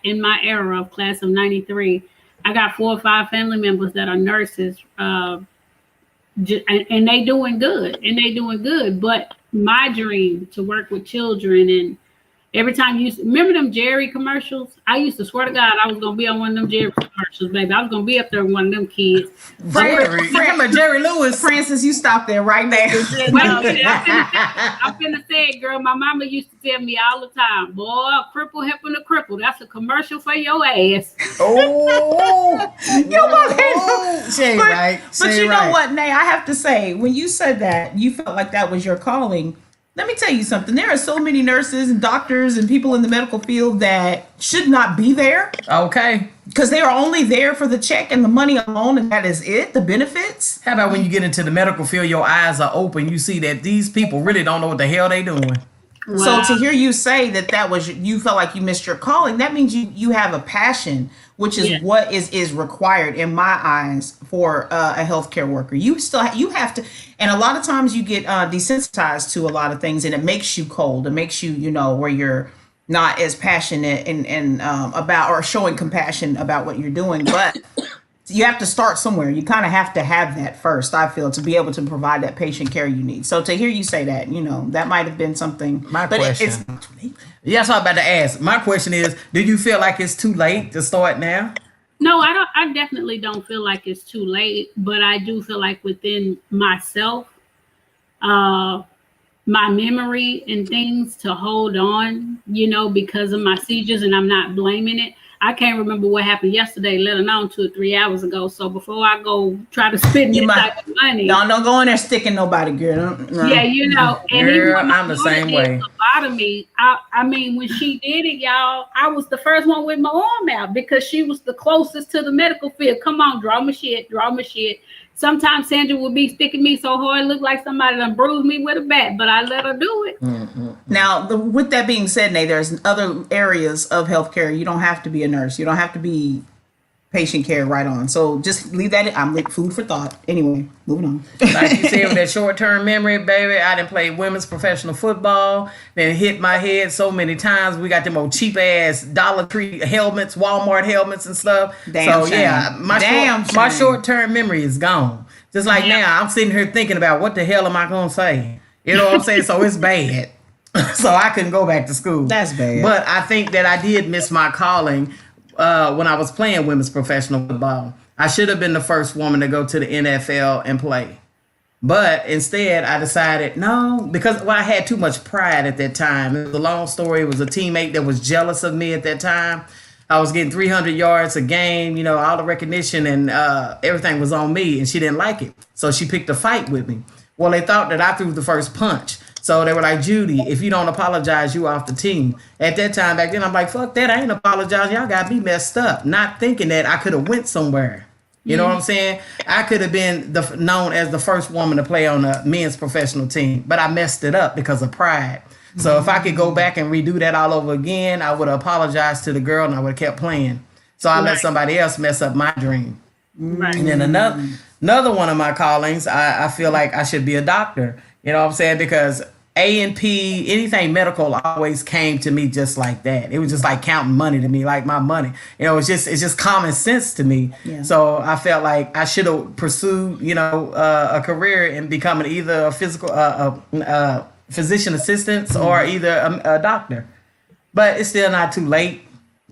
era of class of '93. I got 4 or 5 family members that are nurses, and they doing good, But my dream to work with children, and every time you remember them Jerry commercials, I used to swear to God I was gonna be on one of them Jerry commercials, baby. I was gonna be up there with one of them kids. Jerry, you talking about Jerry Lewis? Francis, you stop there right now. Wait a minute, I'm finna say it, girl. My mama used to tell me all the time, boy, a cripple helping a cripple. That's a commercial for your ass. Oh, she ain't But, right. She but ain't you know right. what, Nay? I have to say, when you said that, you felt like that was your calling. Let me tell you something. There are so many nurses and doctors and people in the medical field that should not be there Okay. because they are only there for the check and the money alone, and that is it, the benefits. How about when you get into the medical field, your eyes are open, you see that these people really don't know what the hell they doing. Wow. So to hear you say that was, you felt like you missed your calling, that means you have a passion, which is what is required in my eyes for a healthcare worker. You still you have to, and a lot of times you get desensitized to a lot of things, and it makes you cold. It makes you, where you're not as passionate and about, or showing compassion about what you're doing. But you have to start somewhere. You kind of have to have that first, I feel, to be able to provide that patient care you need. So to hear you say that, that might have been something. My but question. it's not too late. Yeah, that's what I'm about to ask. My question is, do you feel like it's too late to start now? No, I don't. I definitely don't feel like it's too late, but I do feel like within myself, my memory and things to hold on, because of my seizures, and I'm not blaming it. I can't remember what happened yesterday, let alone 2 or 3 hours ago. So before I go try to spend this type of money, don't go in there sticking nobody, girl. No. yeah, and Girl, even when my I'm the daughter same did way. lobotomy, I mean, when she did it, y'all, I was the first one with my arm out because she was the closest to the medical field. Come on, draw my shit. Sometimes Sandra would be sticking me so hard, it looked like somebody done bruised me with a bat, but I let her do it. Now, with that being said, Nate, there's other areas of healthcare. You don't have to be a nurse. You don't have to be patient care right on. So just leave that. I'm like food for thought. Anyway, moving on. Like you said, with that short-term memory, baby, I done played women's professional football, then hit my head so many times. We got them old cheap-ass Dollar Tree helmets, Walmart helmets and stuff. Damn so, shame. yeah, my short-term memory is gone. Just like now, I'm sitting here thinking about what the hell am I going to say? You know what I'm saying? So it's bad. So I couldn't go back to school. That's bad. But I think that I did miss my calling when I was playing women's professional football. I should have been the first woman to go to the NFL and play. But instead, I decided no, because I had too much pride at that time. It was a long story. It was a teammate that was jealous of me at that time. I was getting 300 yards a game, all the recognition and everything was on me, and she didn't like it. So she picked a fight with me. Well, they thought that I threw the first punch. So they were like, Judy, if you don't apologize, you off the team. At that time back then, I'm like, fuck that. I ain't apologizing. Y'all got me messed up. Not thinking that I could have went somewhere. You know what I'm saying? I could have been known as the first woman to play on a men's professional team, but I messed it up because of pride. So if I could go back and redo that all over again, I would have apologized to the girl and I would have kept playing. So I let somebody else mess up my dream. Right. And then another one of my callings, I feel like I should be a doctor. You know what I'm saying? Because A&P, anything medical always came to me just like that. It was just like counting money to me, like my money. It's just common sense to me. Yeah. So I felt like I should have pursued, a career in becoming either a physician assistant or either a doctor. But it's still not too late.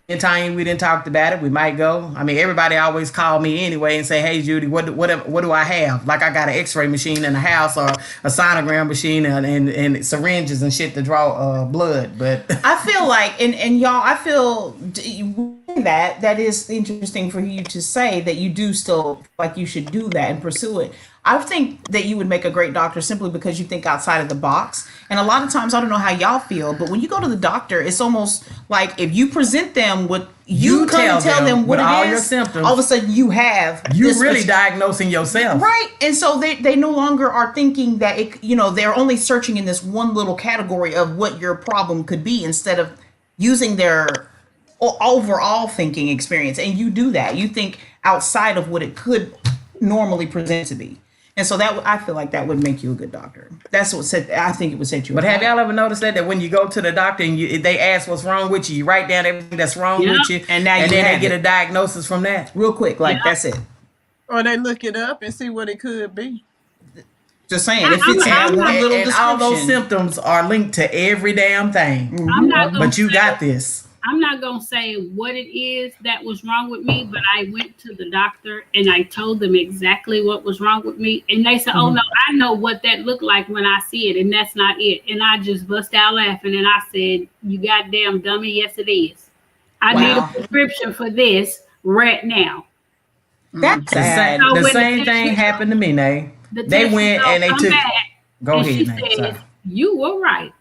Anytime we didn't talk about it, we might go. I mean, everybody always call me anyway and say, "Hey, Judy, what do I have? Like I got an X-ray machine in the house or a sonogram machine and syringes and shit to draw blood." But I feel like, and y'all, I feel that is interesting for you to say that you do still like you should do that and pursue it. I think that you would make a great doctor simply because you think outside of the box. And a lot of times, I don't know how y'all feel, but when you go to the doctor, it's almost like if you present them what you come and tell them what with it all is, your symptoms, all of a sudden you really diagnosing yourself. Right. And so they no longer are thinking that, they're only searching in this one little category of what your problem could be instead of using their overall thinking experience. And you do that. You think outside of what it could normally present to be. And so that I feel like that would make you a good doctor. That's what said. I think it would set you. But have apart. y'all ever noticed that when you go to the doctor and they ask what's wrong with you write down everything that's wrong Yeah. with you, And now then you they have get it. a diagnosis from that. real quick? Like Yeah. that's it. Or they look it up and see what it could be. Just saying, I- it fits in I'm that one not- little And description. all those symptoms are linked to every damn thing. I'm not gonna But you say- got this. I'm not gonna say what it is that was wrong with me, but I went to the doctor and I told them exactly what was wrong with me, and they said, "Oh no, I know what that looked like when I see it, and that's not it." And I just bust out laughing and I said, "You goddamn dummy, yes it is. I need a Wow. prescription for this right now." That's The same, sad. So the when the same test thing results- happened to me, Nay. The They test went results and they come took. back, Go and ahead, she Nay. says, Sorry. "You were right,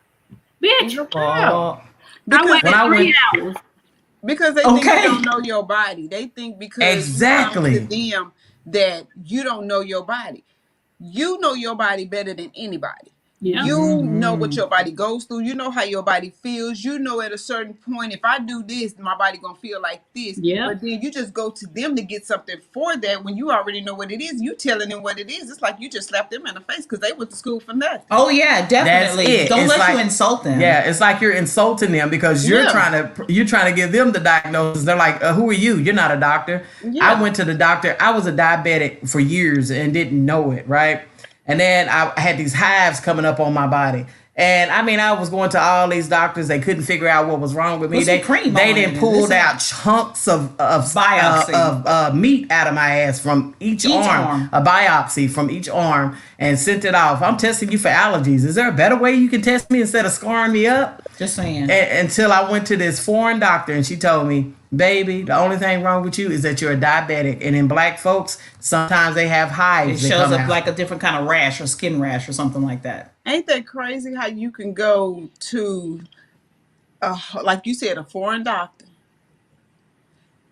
bitch." Oh, I Because went When I at 3 went- hours. Because they think Okay. you don't know your body. They think because Exactly. you talk to them that you don't know your body. You know your body better than anybody. Yeah. You know what your body goes through. You know how your body feels. You know at a certain point, if I do this, my body gonna feel like this. Yeah. But then you just go to them to get something for that when you already know what it is. You telling them what it is. It's like you just slapped them in the face because they went to school for nothing. Oh yeah, definitely. That's it. Don't It's let you like- insult them. Yeah, it's like you're insulting them because you're Yeah. trying to give them the diagnosis. They're like, "Who are you? You're not a doctor." Yeah. I went to the doctor. I was a diabetic for years and didn't know it, right? And then I had these hives coming up on my body. And I mean, I was going to all these doctors. They couldn't figure out what was wrong with me. Put some They cream they on didn't it. pulled Listen. out chunks of Biopsy. meat out of my ass from each arm, a biopsy from each arm, and sent it off. I'm testing you for allergies. Is there a better way you can test me instead of scarring me up? Just saying. Until I went to this foreign doctor and she told me, "Baby, the only thing wrong with you is that you're a diabetic. And in black folks, sometimes they have It hives. that shows come up out." like a different kind of rash or skin rash or something like that. Ain't that crazy how you can go to, like you said, a foreign doctor,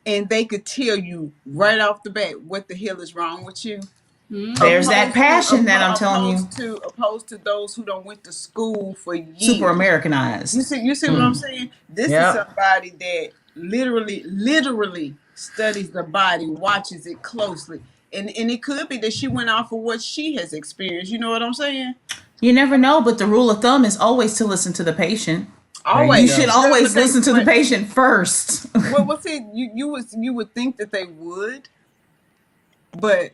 and they could tell you right off the bat what the hell is wrong with you? There's that passion that I'm telling you. Opposed to those who don't went to school for years. Super Americanized. You see what I'm saying? This Yep. is somebody that literally studies the body, watches it closely. And it could be that she went off of what she has experienced. You know what I'm saying? You never know, but the rule of thumb is always to listen to the patient. Always. You should always listen to the patient first. Well, see, you would think that they would, but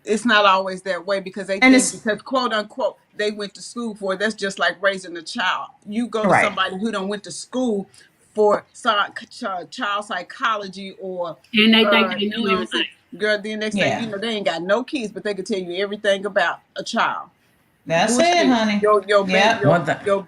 it's not always that way because they And think because quote unquote they went to school for it. That's just like raising a child. You go to Right. somebody who don't went to school for child psychology or And they think they you know know what I'm everything. saying? Girl, then next Yeah. thing you know, they ain't got no kids, but they can tell you everything about a child. That's Bullshit. it, honey. Your Yep. One thing. your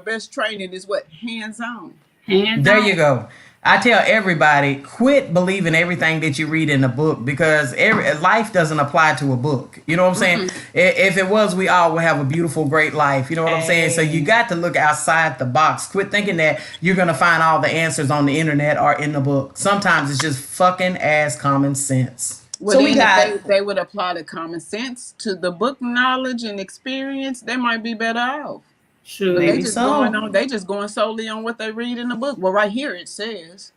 best training is what? Hands on. Hands There on. you go. I tell everybody, quit believing everything that you read in a book because life doesn't apply to a book. You know what I'm saying? If it was, we all would have a beautiful, great life. You know what I'm saying? So you got to look outside the box. Quit thinking that you're going to find all the answers on the internet or in the book. Sometimes it's just fucking ass common sense. Well, So we then if got- they would apply the common sense to the book knowledge and experience, they might be better off. Sure. Maybe They just so. they just going solely on what they read in the book. Well, right here it says.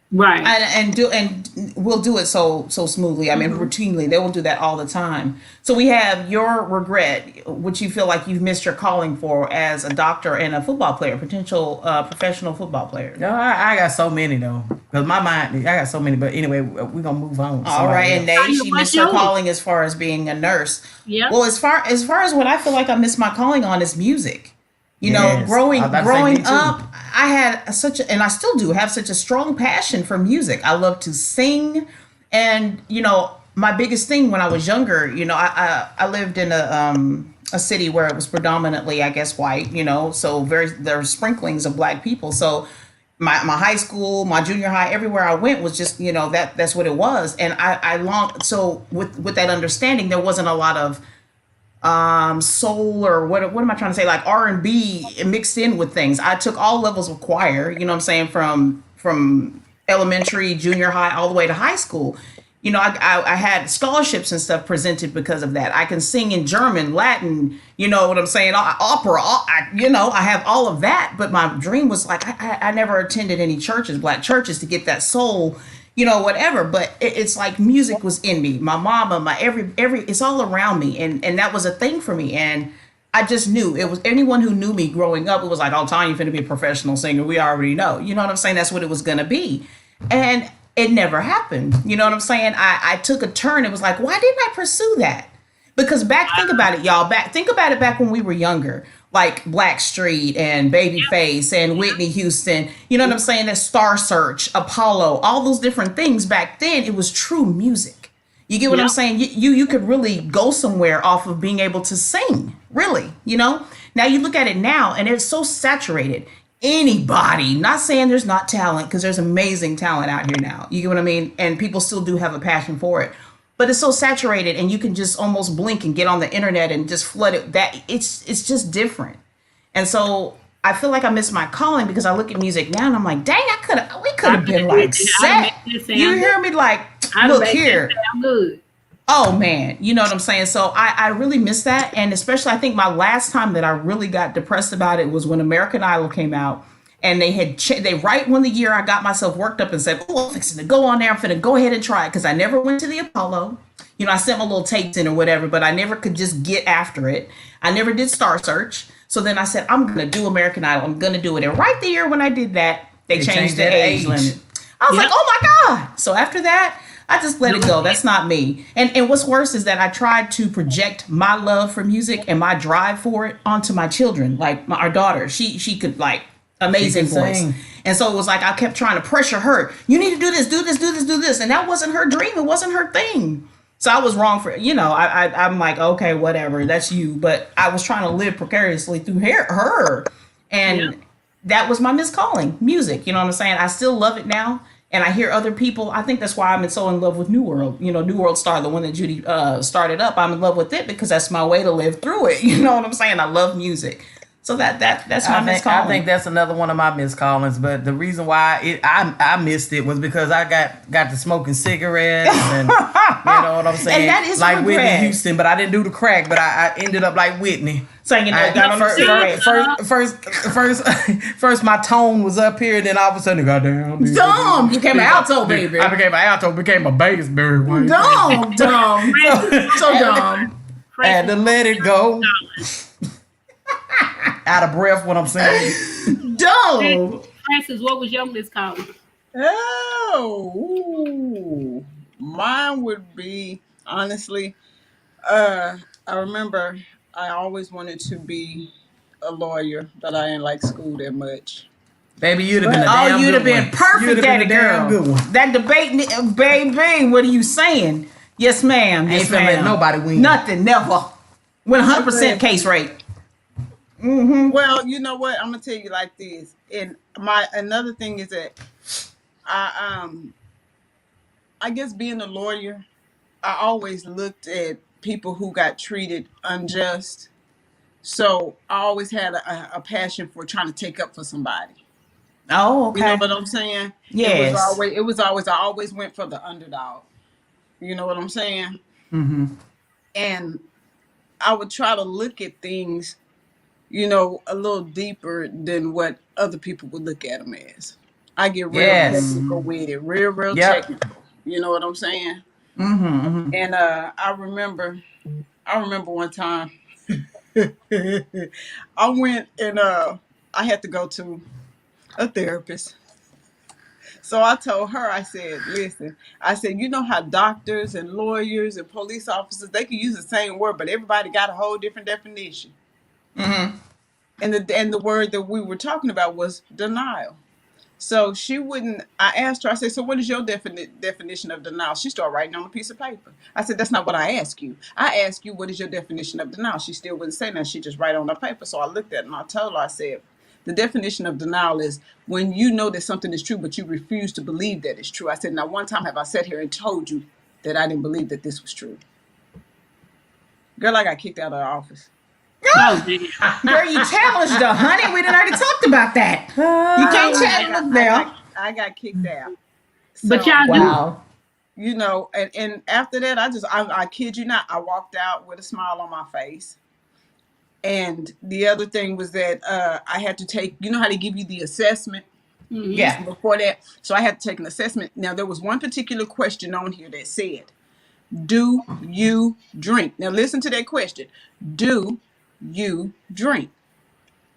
Right. And we'll do it so smoothly. I mean, routinely, they will do that all the time. So we have your regret, which you feel like you've missed your calling for as a doctor and a football player, potential professional football player. No, I got so many though. Because my mind, I got so many. But anyway, we're going to move on. All right, and Somebody else. Nate, she missed her calling as far as being a nurse. Yeah. Well, as far as what I feel like I missed my calling on is music. You know, Yes. I was about to say me growing too. up, I had and I still do have such a strong passion for music. I love to sing, and you know, my biggest thing when I was younger, you know, I lived in a city where it was predominantly, I guess, white. You know, so there are sprinklings of black people. So my high school, my junior high, everywhere I went was just, you know, that's what it was. And I longed. So with that understanding, there wasn't a lot of soul or what am I trying to say, like R&B mixed in with things. I took all levels of choir, you know what I'm saying, from elementary, junior high, all the way to high school. You know, I had scholarships and stuff presented because of that. I can sing in German, Latin, you know what I'm saying, opera, I have all of that. But my dream was like, I never attended any churches, black churches, to get that soul, whatever. But it's like music was in me. My mama, my every it's all around me, and that was a thing for me. And I just knew it was anyone who knew me growing up. It was like, oh, Tanya, finna be a professional singer. We already know. You know what I'm saying? That's what it was gonna be, and it never happened. You know what I'm saying? I took a turn. It was like, why didn't I pursue that? Because think about it, y'all. Think about it back when we were younger, like Blackstreet and Babyface and Whitney Houston. You know what I'm saying? That Star Search, Apollo, all those different things. Back then, it was true music. You get what I'm saying? You could really go somewhere off of being able to sing. Really, Now you look at it now, and it's so saturated. Anybody, not saying there's not talent, because there's amazing talent out here now. You get what I mean? And people still do have a passion for it. But it's so saturated, and you can just almost blink and get on the internet and just flood it. That it's just different. And so I feel like I missed my calling, because I look at music now and I'm like, dang, we could have been like set. You hear me? Like, look here. Oh man, you know what I'm saying? So I really miss that. And especially, I think my last time that I really got depressed about it was when American Idol came out. And they right when the year I got myself worked up and said, oh, I'm fixing to go on there. I'm finna go ahead and try it. Because I never went to the Apollo. I sent my little tapes in or whatever, but I never could just get after it. I never did Star Search. So then I said, I'm going to do American Idol. I'm going to do it. And right the year when I did that, they changed the age limit. I was like, oh my God. So after that, I just let it go. That's not me. And what's worse is that I tried to project my love for music and my drive for it onto my children. Like our daughter, she could like, amazing voice. And so it was like I kept trying to pressure her. You need to do this, do this, do this, do this. And that wasn't her dream. It wasn't her thing. So I was wrong for, I'm like, okay, whatever, that's you. But I was trying to live precariously through her. And that was my miscalling, music. You know what I'm saying? I still love it now. And I hear other people. I think that's why I'm so in love with New World. New World Star, the one that Judy started up. I'm in love with it because that's my way to live through it. You know what I'm saying? I love music. So that's my miscalling. I think that's another one of my miscallings. But the reason why I missed it was because I got to smoking cigarettes and you know what I'm saying. And that is like Whitney Houston, but I didn't do the crack. But I ended up like Whitney. Singing that first my tone was up here, and then all of a sudden, goddamn, dumb, you became an alto, baby. I became an alto, became a bass, Barry White. Dumb, so dumb. I had to let it go. Out of breath, what I'm saying. Dumb. Francis, what was your miscalling? Oh, mine would be, honestly, I remember I always wanted to be a lawyer, but I didn't like school that much. Baby, you'd have been a damn good one. You'd have been perfect at it, girl. That debate, baby, what are you saying? Yes, ma'am. Yes, ma'am. Let nobody win. Nothing, never. With 100% case rate. Mm-hmm. Well, you know what? I'm gonna tell you like this. And another thing is that I guess being a lawyer, I always looked at people who got treated unjust. So I always had a passion for trying to take up for somebody. Oh, okay. You know what I'm saying? Yes. It was always I always went for the underdog. You know what I'm saying? Mm-hmm. And I would try to look at things, a little deeper than what other people would look at them as. I get real technical with it, real technical. You know what I'm saying? Mm-hmm, mm-hmm. And I remember one time I went and I had to go to a therapist. So I told her, I said, listen, you know how doctors and lawyers and police officers, they can use the same word, but everybody got a whole different definition. Mm-hmm. And the word that we were talking about was denial. So I asked her, I said, so what is your definition of denial? She started writing on a piece of paper. I said, that's not what I asked you. I asked you, what is your definition of denial? She still wouldn't say that. She just write on a paper. So I looked at it and I told her, I said, the definition of denial is when you know that something is true, but you refuse to believe that it's true. I said, now one time have I sat here and told you that I didn't believe that this was true? Girl, I got kicked out of the office. Oh, girl, you challenged her, honey. We done already talked about that. You can't challenge them. I got kicked out. So, but y'all do. And after that, I kid you not, I walked out with a smile on my face. And the other thing was that I had to take, you know how they give you the assessment? Yeah. Before that, so I had to take an assessment. Now, there was one particular question on here that said, do you drink? Now, listen to that question. Do you drink?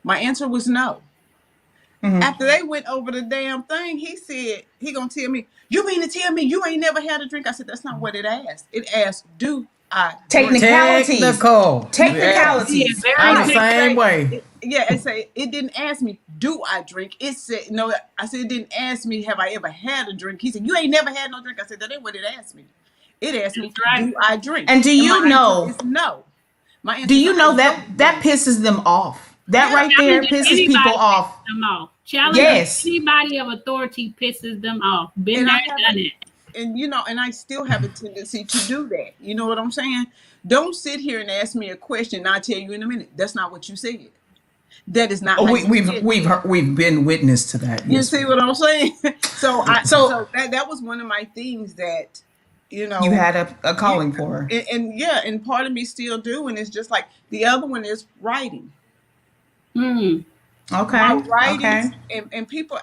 My answer was no. After they went over the damn thing, he said, he gonna tell me, you mean to tell me you ain't never had a drink? I said, that's not what it asked. It asked, do I drink? Technicalities. Technical. Yeah, Technicalities. very I'm the technical. same way. It say it didn't ask me, do I drink? It said, no, I said, it didn't ask me, have I ever had a drink? He said, you ain't never had no drink. I said, that ain't what it asked me. It asked me, That's right. do I drink? And do you my know? answer is no. My answer Do is you no, know I that don't that drink. pisses them off? That Yeah. right there Challenging pisses anybody people off. pisses them off. Challenging Yes. anybody of authority pisses them off. Been And there, I done haven't, it. and and I still have a tendency to do that. You know what I'm saying? Don't sit here and ask me a question and I'll tell you in a minute. That's not what you said. That is not how you said it. We've been witness to that. You Yes, see what I'm saying? So So that was one of my things that, you had a calling for her. and part of me still do, and it's just like the other one is writing. Mm. Okay. My writings, Okay. and people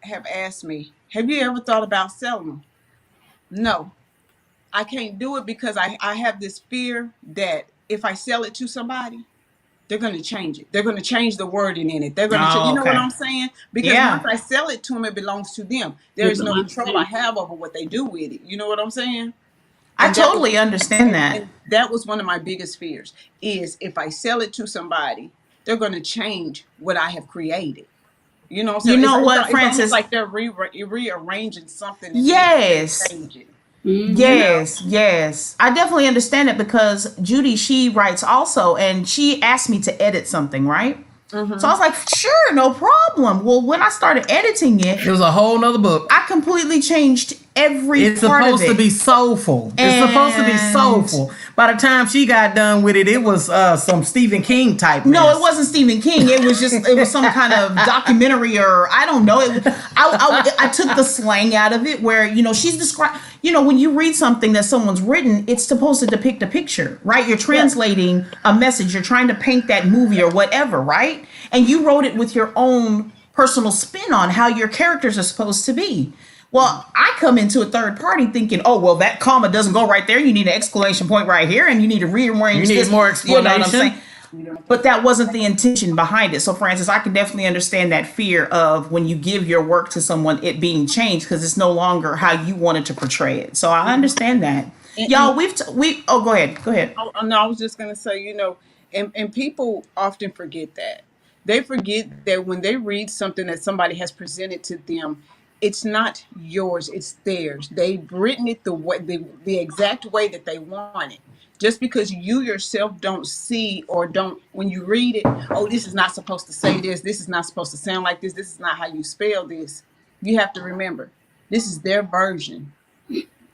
have asked me, have you ever thought about selling them? No, I can't do it because I have this fear that if I sell it to somebody, they're going to change it. They're going to change the wording in it. They're going to, Oh, you know what okay. I'm saying? Because Yeah. once I sell it to them, it belongs to them. There is no control I have over what they do with it. You know what I'm saying? I And that was- totally understand that. And that was one of my biggest fears is if I sell it to somebody, they're going to change what I have created. You know what I'm saying? You know what, it's Francis? almost like they're rearranging something. And Yes. change it. Yes. I definitely understand it because Judy, she writes also, and she asked me to edit something, right? So I was like, sure, no problem. Well, when I started editing it, It was a whole nother book. I completely changed every It's part supposed of it. to be soulful. It's supposed to be And- soulful. By the time she got done with it, it was some Stephen King type. No, mess. it wasn't Stephen King. It was some kind of documentary, or I don't know. I took the slang out of it where, she's described, when you read something that someone's written, it's supposed to depict a picture, right? You're translating a message. You're trying to paint that movie or whatever, right? And you wrote it with your own personal spin on how your characters are supposed to be. Well, I come into a third party thinking, oh, well, that comma doesn't go right there. You need an exclamation point right here, and you need to rearrange You need this. more You know what I'm explanation. saying? But that wasn't the intention behind it. So, Francis, I can definitely understand that fear of when you give your work to someone, it being changed because it's no longer how you wanted to portray it. So I understand that. Y'all, go ahead. Oh, no, I was just going to say, and people often forget that. They forget that when they read something that somebody has presented to them, it's not yours, it's theirs. They've written it the exact way that they want it. Just because you yourself don't see or don't, when you read it, oh, this is not supposed to say this is not supposed to sound like this is not how you spell this. You have to remember, this is their version.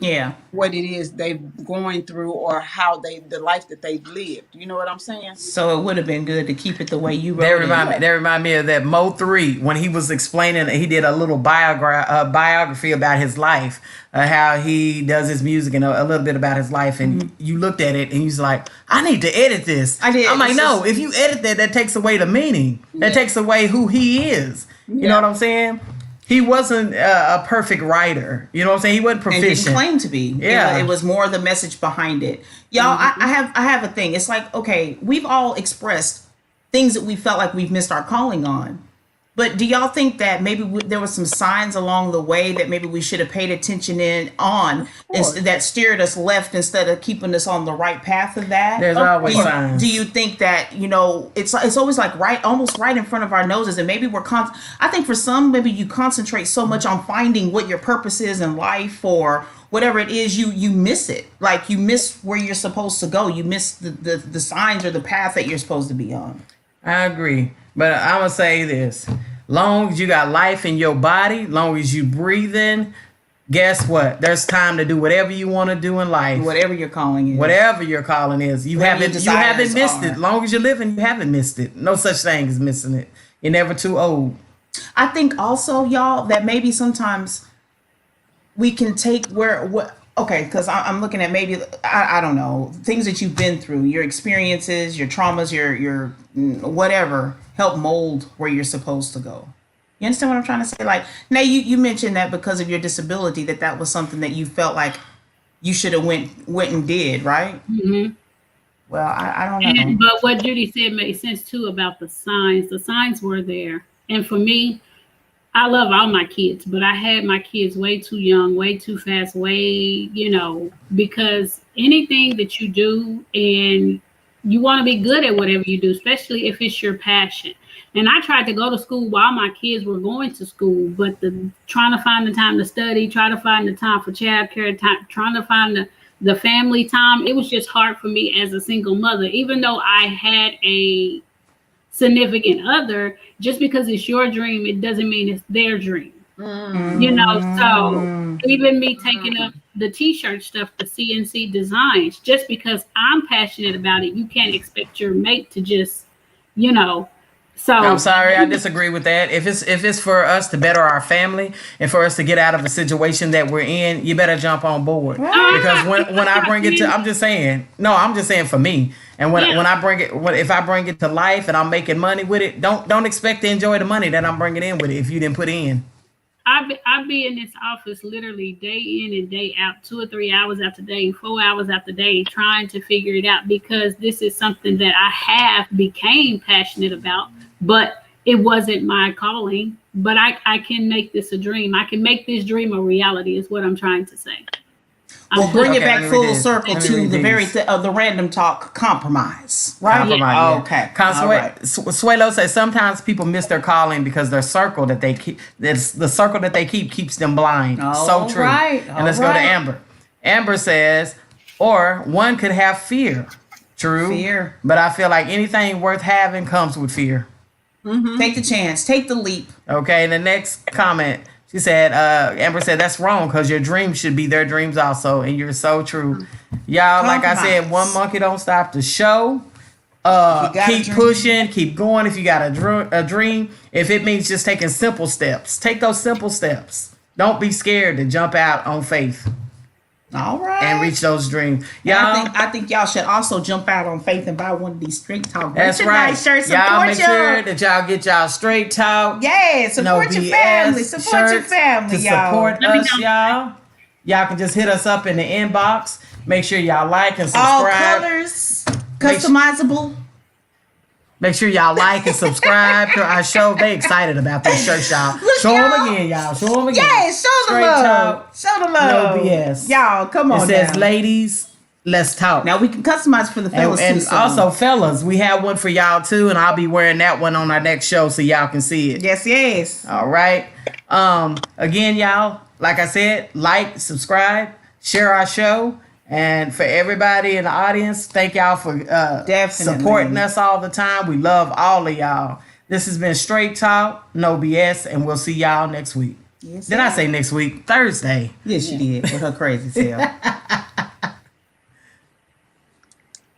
Yeah. What it is they've going through or how the life that they've lived. You know what I'm saying? So it would have been good to keep it the way you wrote it. That remind me of that Mo 3 when he was explaining. He did a little biography about his life, how he does his music, and a little bit about his life. And you looked at it, and he's like, "I need to edit this." I did. I'm like, "No, if you edit that takes away the meaning. That takes away who he is." You know what I'm saying? He wasn't a perfect writer. You know what I'm saying? He wasn't proficient. And didn't claim to be. Yeah. It was more the message behind it. Y'all, I have a thing. It's like, okay, we've all expressed things that we felt like we've missed our calling on. But do y'all think that maybe there were some signs along the way that maybe we should have paid attention that steered us left instead of keeping us on the right path of that? There's always signs. Do you think that, it's always like almost right in front of our noses, and maybe I think for some, maybe you concentrate so much on finding what your purpose is in life or whatever it is, you miss it. Like you miss where you're supposed to go. You miss the signs or the path that you're supposed to be on. I agree. But I'm going to say this. Long as you got life in your body, long as you breathing, guess what? There's time to do whatever you want to do in life. Whatever your calling is. Whatever your calling is. You Whatever haven't your missed desires it. are. Long as you're living, you haven't missed it. No such thing as missing it. You're never too old. I think also, y'all, that maybe sometimes we can take because I'm looking at maybe, I don't know, things that you've been through, your experiences, your traumas, your whatever, help mold where you're supposed to go. You understand what I'm trying to say? Like, now you mentioned that because of your disability, that was something that you felt like you should have went and did, right? Mm-hmm. Well, I don't know. But what Judy said made sense too about the signs. The signs were there. And for me, I love all my kids, but I had my kids way too young, way too fast, because anything that you do and you want to be good at whatever you do, especially if it's your passion. And I tried to go to school while my kids were going to school, but trying to find the time to study, trying to find the time for childcare, trying to find the family time, it was just hard for me as a single mother, even though I had a significant other. Just because it's your dream, it doesn't mean it's their dream. So even me taking up the t-shirt stuff, the CNC designs, just because I'm passionate about it, you can't expect your mate to just, so I'm sorry, I disagree with that. If it's for us to better our family and for us to get out of a situation that we're in, you better jump on board. Because when I bring it to, I'm just saying for me. And when I bring it, if I bring it to life and I'm making money with it, don't expect to enjoy the money that I'm bringing in with it if you didn't put in. I'll be in this office literally day in and day out, 2 or 3 hours after day, 4 hours after day, trying to figure it out, because this is something that I became passionate about, but it wasn't my calling. But I can make this a dream. I can make this dream a reality is what I'm trying to say. Well, bring it back full circle to the random talk compromise, right? Compromise, okay. Suelo says sometimes people miss their calling because their circle that they keep, it's the circle that they keeps them blind. So true. And let's go to Amber. Amber says, or one could have fear. True. Fear. But I feel like anything worth having comes with fear. Mm-hmm. Take the chance. Take the leap. Okay. And the next comment. She said, Amber said, that's wrong because your dreams should be their dreams also. And you're so true. Y'all, like I said, one monkey don't stop the show. Keep pushing, keep going. If you got a dream, if it means just taking simple steps, take those simple steps. Don't be scared to jump out on faith. All right. And reach those dreams. Y'all, I think y'all should also jump out on faith and buy one of these Straight Talk. That's right. Shirts. Y'all make sure that y'all get y'all Straight Talk. Yeah, support your family. Support your family, y'all. Support us, y'all. Y'all can just hit us up in the inbox. Make sure y'all like and subscribe. All colors. Customizable. Make sure y'all like and subscribe to our show. They excited about these shirts, y'all. Show them again, y'all. Show them again. Yeah, show the love. Show the love. No BS. Y'all, come on. It says, ladies, let's talk. Now we can customize for the fellas and too. Also, fellas, we have one for y'all too, and I'll be wearing that one on our next show so y'all can see it. Yes. All right. Again, y'all, like I said, like, subscribe, share our show. And for everybody in the audience, thank y'all for supporting us all the time. We love all of y'all. This has been Straight Talk, no BS, and we'll see y'all next week. Yes, did I say next week? Thursday. Yes, you did. With her crazy self.